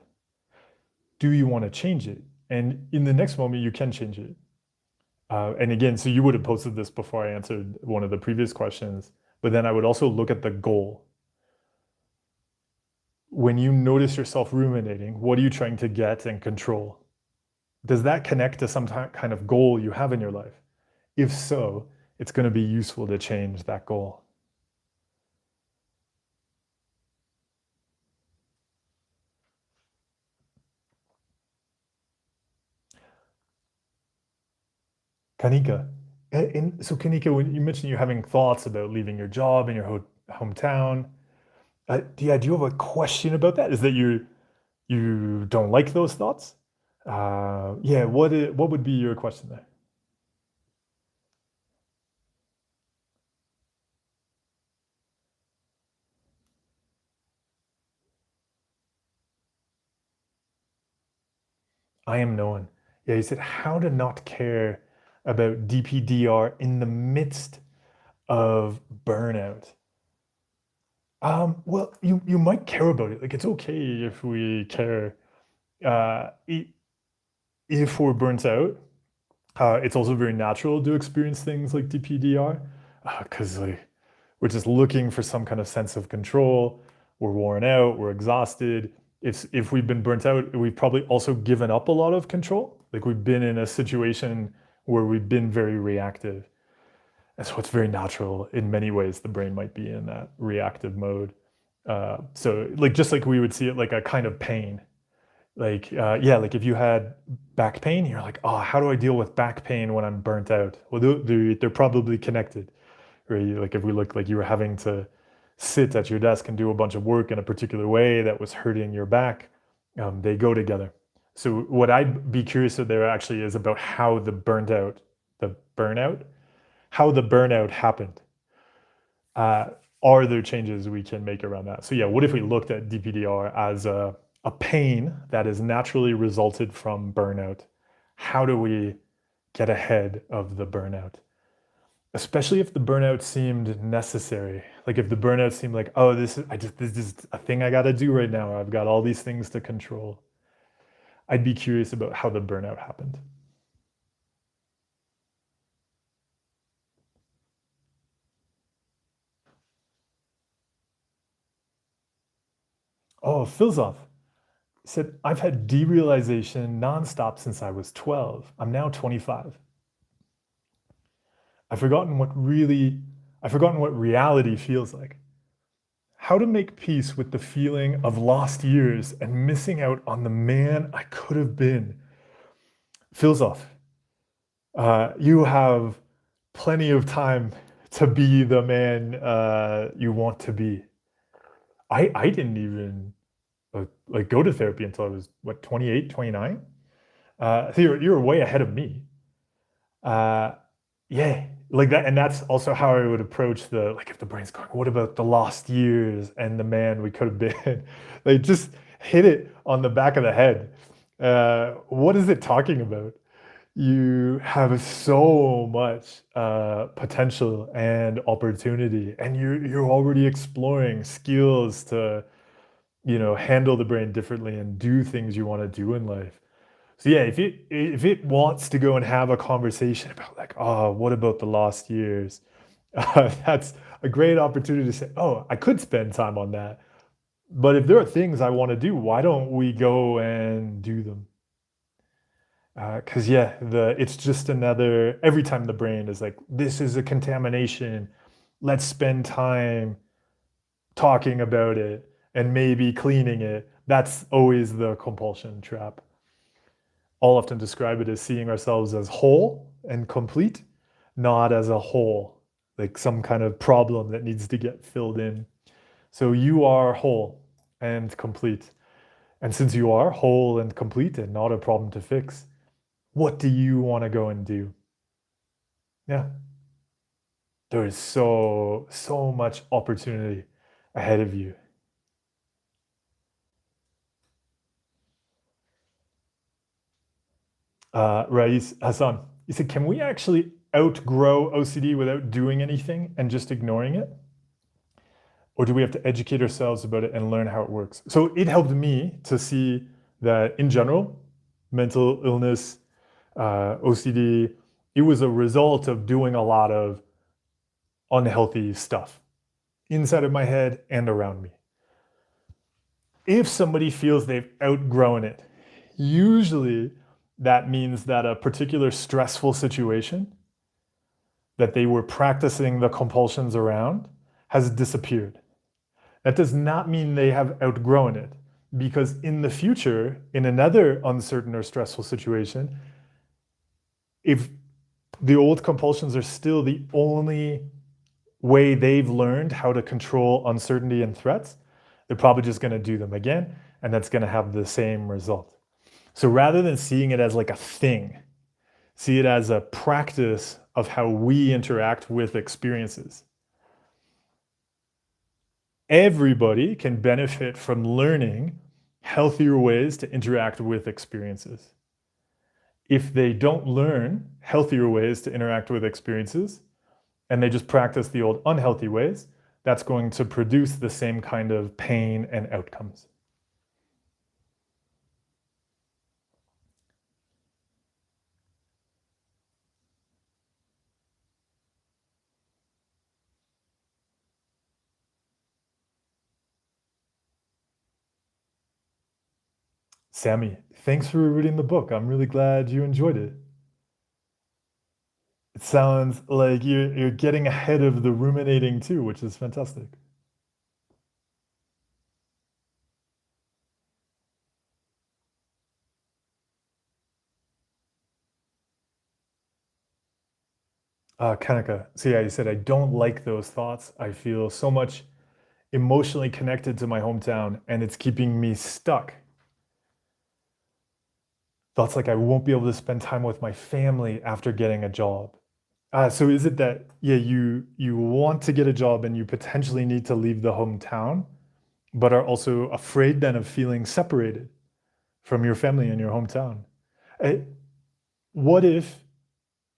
Do you want to change it? And in the next moment, you can change it. And again, so you would have posted this before I answered one of the previous questions, but then I would also look at the goal. When you notice yourself ruminating, what are you trying to get and control? Does that connect to some kind of goal you have in your life? If so, it's going to be useful to change that goal. Kanika. And so Kanika, when you mentioned you're having thoughts about leaving your job in your hometown, do you have a question about that? Is that you don't like those thoughts? Yeah, what would be your question there? I am known. Yeah, you said how to not care about DPDR in the midst of burnout. Well, you might care about it. Like it's okay if we care. If we're burnt out, it's also very natural to experience things like DPDR because like we're just looking for some kind of sense of control. We're worn out. We're exhausted. If we've been burnt out, we've probably also given up a lot of control. Like we've been in a situation where we've been very reactive. And so it's very natural in many ways. The brain might be in that reactive mode. So like just like we would see it like a kind of pain. Like yeah, like if you had back pain, you're like, oh, how do I deal with back pain when I'm burnt out? Well, they're probably connected, right? Like if we look like you were having to sit at your desk and do a bunch of work in a particular way that was hurting your back, they go together. So what I'd be curious of there actually is about how the burnout happened. are there changes we can make around that? So yeah, what if we looked at DPDR as a pain that is naturally resulted from burnout? How do we get ahead of the burnout? Especially if the burnout seemed necessary. Like if the burnout seemed like, oh, this is a thing I gotta do right now. I've got all these things to control. I'd be curious about how the burnout happened. Oh, Philzoff said, I've had derealization nonstop since I was 12. I'm now 25. I've forgotten I've forgotten what reality feels like. How to make peace with the feeling of lost years and missing out on the man I could have been. Philzoff, you have plenty of time to be the man you want to be. I didn't even like go to therapy until I was what 28, 29. So you're way ahead of me. Uh, yeah, like that, and that's also how I would approach the like if the brain's going, what about the lost years and the man we could have been? Like just hit it on the back of the head. What is it talking about? You have so much potential and opportunity, and you're already exploring skills to handle the brain differently and do things you want to do in life. So yeah, if it wants to go and have a conversation about like, oh, what about the lost years? That's a great opportunity to say, oh, I could spend time on that. But if there are things I want to do, why don't we go and do them? Because yeah, it's just another every time the brain is like, this is a contamination. Let's spend time talking about it and maybe cleaning it. That's always the compulsion trap. I'll often describe it as seeing ourselves as whole and complete, not as a whole, like some kind of problem that needs to get filled in. So you are whole and complete. And since you are whole and complete and not a problem to fix, what do you want to go and do? Yeah, there is so much opportunity ahead of you. Rais Hassan, he said, can we actually outgrow OCD without doing anything and just ignoring it? Or do we have to educate ourselves about it and learn how it works? So it helped me to see that in general, mental illness, OCD, it was a result of doing a lot of unhealthy stuff inside of my head and around me. If somebody feels they've outgrown it, usually that means that a particular stressful situation that they were practicing the compulsions around has disappeared. That does not mean they have outgrown it, because in the future, in another uncertain or stressful situation, if the old compulsions are still the only way they've learned how to control uncertainty and threats, they're probably just going to do them again, and that's going to have the same result. So rather than seeing it as like a thing, see it as a practice of how we interact with experiences. Everybody can benefit from learning healthier ways to interact with experiences. If they don't learn healthier ways to interact with experiences, and they just practice the old unhealthy ways, that's going to produce the same kind of pain and outcomes. Sammy, thanks for reading the book. I'm really glad you enjoyed it. It sounds like you're getting ahead of the ruminating too, which is fantastic. Kanaka, so yeah, you said, I don't like those thoughts. I feel so much emotionally connected to my hometown and it's keeping me stuck. Thoughts like I won't be able to spend time with my family after getting a job. So is it that, yeah, you want to get a job and you potentially need to leave the hometown, but are also afraid then of feeling separated from your family in your hometown? Uh, What if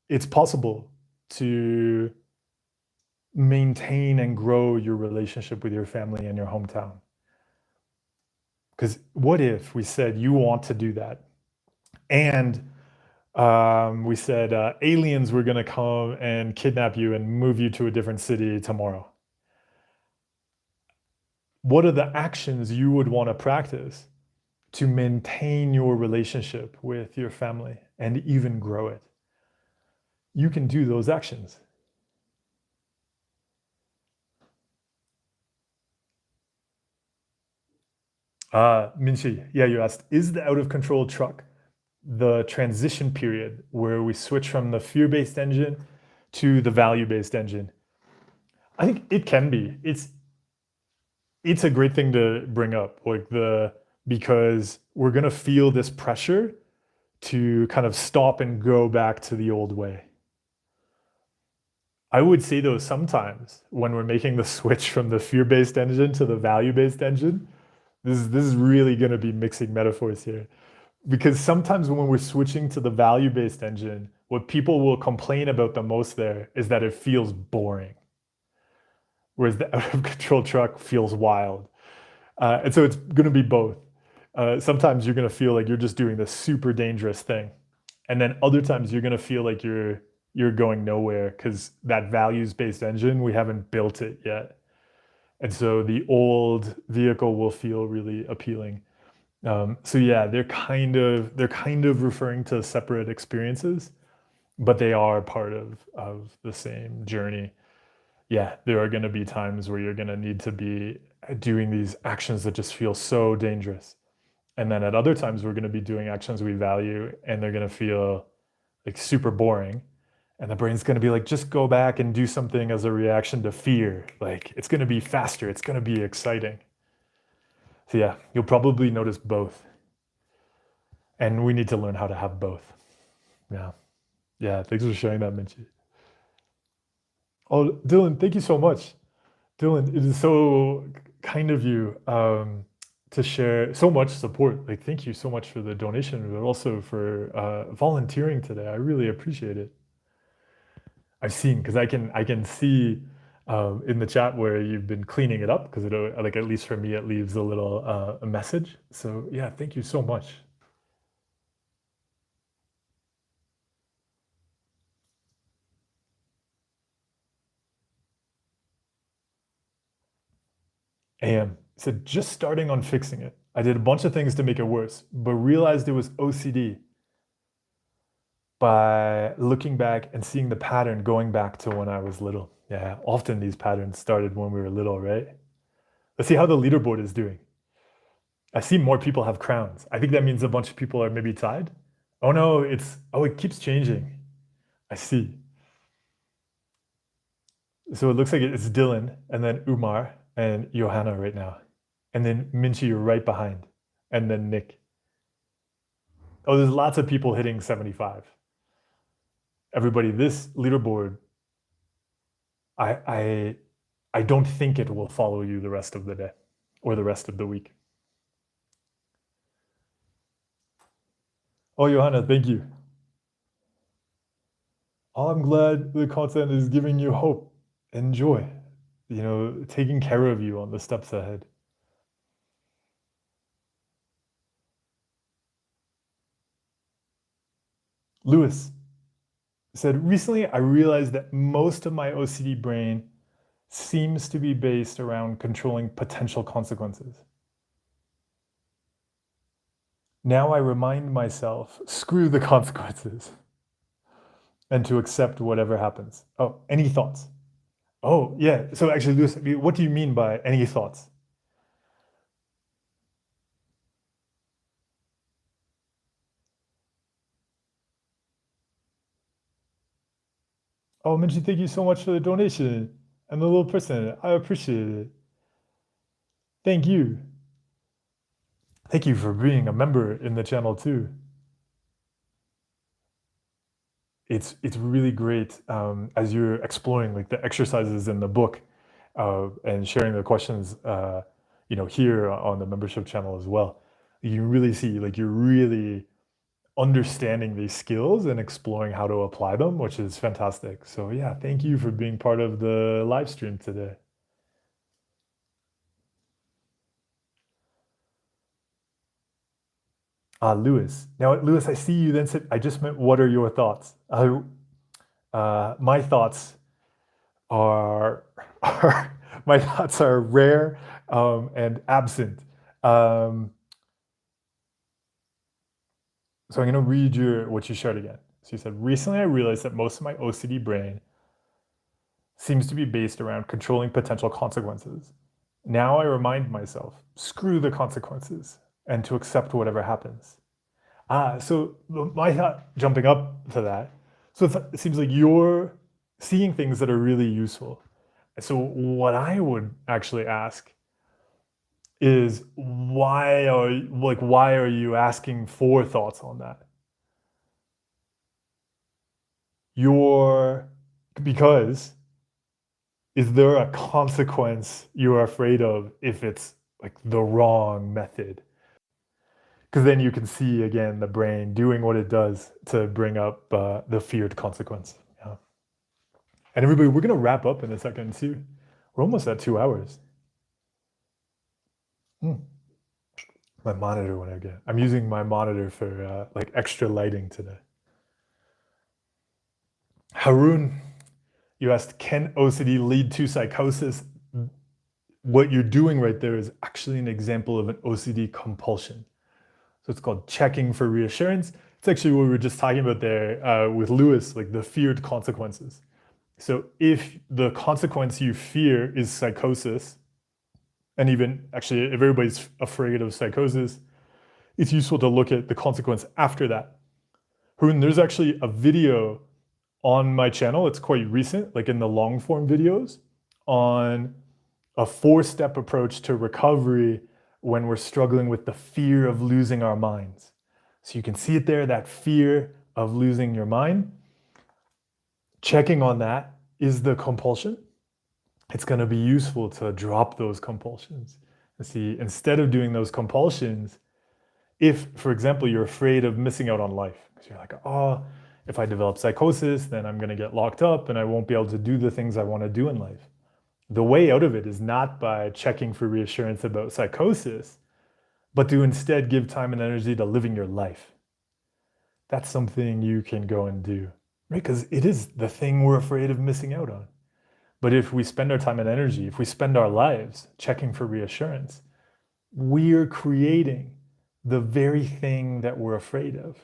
it's possible to maintain and grow your relationship with your family in your hometown? Because what if we said you want to do that, and we said aliens were going to come and kidnap you and move you to a different city tomorrow? What are the actions you would want to practice to maintain your relationship with your family and even grow it? You can do those actions. Minchi, yeah, you asked, is the out of control truck the transition period where we switch from the fear-based engine to the value-based engine? I think it can be. It's a great thing to bring up, like because we're gonna feel this pressure to kind of stop and go back to the old way. I would say though, sometimes when we're making the switch from the fear-based engine to the value-based engine, this is really gonna be mixing metaphors here. Because sometimes when we're switching to the value-based engine, what people will complain about the most there is that it feels boring, whereas the out of control truck feels wild. And so it's going to be both. Sometimes you're going to feel like you're just doing this super dangerous thing, and then other times you're going to feel like you're going nowhere because that values-based engine, we haven't built it yet, and so the old vehicle will feel really appealing. So yeah, they're kind of referring to separate experiences, but they are part of the same journey. Yeah, there are going to be times where you're going to need to be doing these actions that just feel so dangerous. And then at other times, we're going to be doing actions we value and they're going to feel like super boring. And the brain's going to be like, just go back and do something as a reaction to fear. Like it's going to be faster, it's going to be exciting. So yeah, you'll probably notice both. And we need to learn how to have both. Yeah. Yeah. Thanks for sharing that, Minchi. Oh, Dylan, thank you so much. Dylan, it is so kind of you to share so much support. Like, thank you so much for the donation, but also for volunteering today. I really appreciate it. I've seen because I can see in the chat where you've been cleaning it up because it like at least for me it leaves a little a message. So yeah, thank you so much. AM said just starting on fixing it. I did a bunch of things to make it worse, but realized it was OCD by looking back and seeing the pattern going back to when I was little. Yeah, often these patterns started when we were little, right? Let's see how the leaderboard is doing. I see more people have crowns. I think that means a bunch of people are maybe tied. Oh no, it keeps changing. I see. So it looks like it's Dylan and then Umar and Johanna right now. And then Minchi, you're right behind. And then Nick. Oh, there's lots of people hitting 75. Everybody, this leaderboard, I I I don't think it will follow you the rest of the day or the rest of the week. Oh, Johanna, thank you. Oh, I'm glad the content is giving you hope and joy, taking care of you on the steps ahead. Lewis said, recently I realized that most of my OCD brain seems to be based around controlling potential consequences. Now I remind myself, screw the consequences, and to accept whatever happens. Oh, any thoughts? Oh, yeah. So actually, Lewis, what do you mean by any thoughts? Oh, Minji, thank you so much for the donation and the little person. I appreciate it. Thank you. Thank you for being a member in the channel too. it's really great as you're exploring like the exercises in the book and sharing the questions, here on the membership channel as well. You really see like you're really understanding these skills and exploring how to apply them, which is fantastic. So yeah, thank you for being part of the live stream today. Lewis. Now, Lewis, I see you then said, I just meant, what are your thoughts? My thoughts are, are my thoughts are rare and absent. Um, so I'm going to read what you shared again. So you said, recently I realized that most of my OCD brain seems to be based around controlling potential consequences. Now I remind myself, screw the consequences and to accept whatever happens. So my thought jumping up to that, so it seems like you're seeing things that are really useful. So what I would actually ask is why are you asking for thoughts on that? Because is there a consequence you're afraid of if it's like the wrong method? Because then you can see again the brain doing what it does to bring up the feared consequence. Yeah. And everybody, we're gonna wrap up in a second too. We're almost at 2 hours. My monitor went again. I'm using my monitor for like extra lighting today. Haroon, you asked, can OCD lead to psychosis? What you're doing right there is actually an example of an OCD compulsion. So it's called checking for reassurance. It's actually what we were just talking about there with Lewis, like the feared consequences. So if the consequence you fear is psychosis, and even actually if everybody's afraid of psychosis, it's useful to look at the consequence after that. Haroon, there's actually a video on my channel, it's quite recent, like in the long form videos, on a 4-step approach to recovery when we're struggling with the fear of losing our minds. So you can see it there, that fear of losing your mind. Checking on that is the compulsion. It's going to be useful to drop those compulsions. And see, instead of doing those compulsions, if, for example, you're afraid of missing out on life, because you're like, oh, if I develop psychosis, then I'm going to get locked up and I won't be able to do the things I want to do in life. The way out of it is not by checking for reassurance about psychosis, but to instead give time and energy to living your life. That's something you can go and do, right? Because it is the thing we're afraid of missing out on. But if we spend our time and energy, if we spend our lives checking for reassurance, we're creating the very thing that we're afraid of,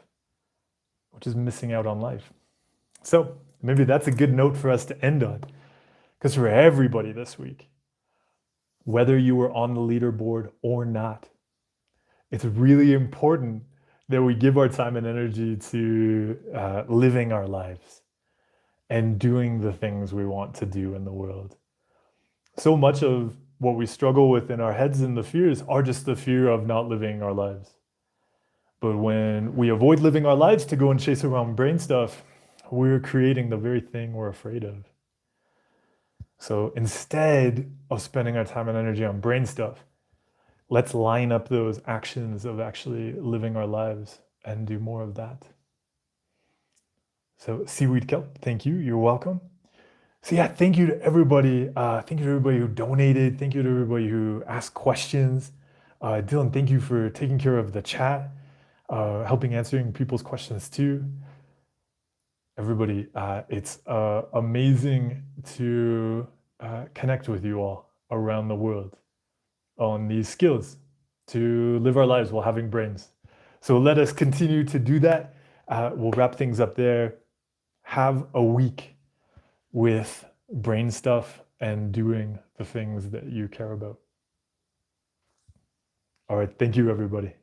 which is missing out on life. So maybe that's a good note for us to end on. Because for everybody this week, whether you were on the leaderboard or not, it's really important that we give our time and energy to living our lives and doing the things we want to do in the world. So much of what we struggle with in our heads and the fears are just the fear of not living our lives. But when we avoid living our lives to go and chase around brain stuff, we're creating the very thing we're afraid of. So instead of spending our time and energy on brain stuff, let's line up those actions of actually living our lives and do more of that. So Seaweed Kelp, thank you. You're welcome. So yeah, thank you to everybody. Thank you to everybody who donated. Thank you to everybody who asked questions. Dylan, thank you for taking care of the chat, helping answering people's questions too. Everybody, it's amazing to connect with you all around the world on these skills to live our lives while having brains. So let us continue to do that. We'll wrap things up there. Have a week with brain stuff and doing the things that you care about. All right, thank you, everybody.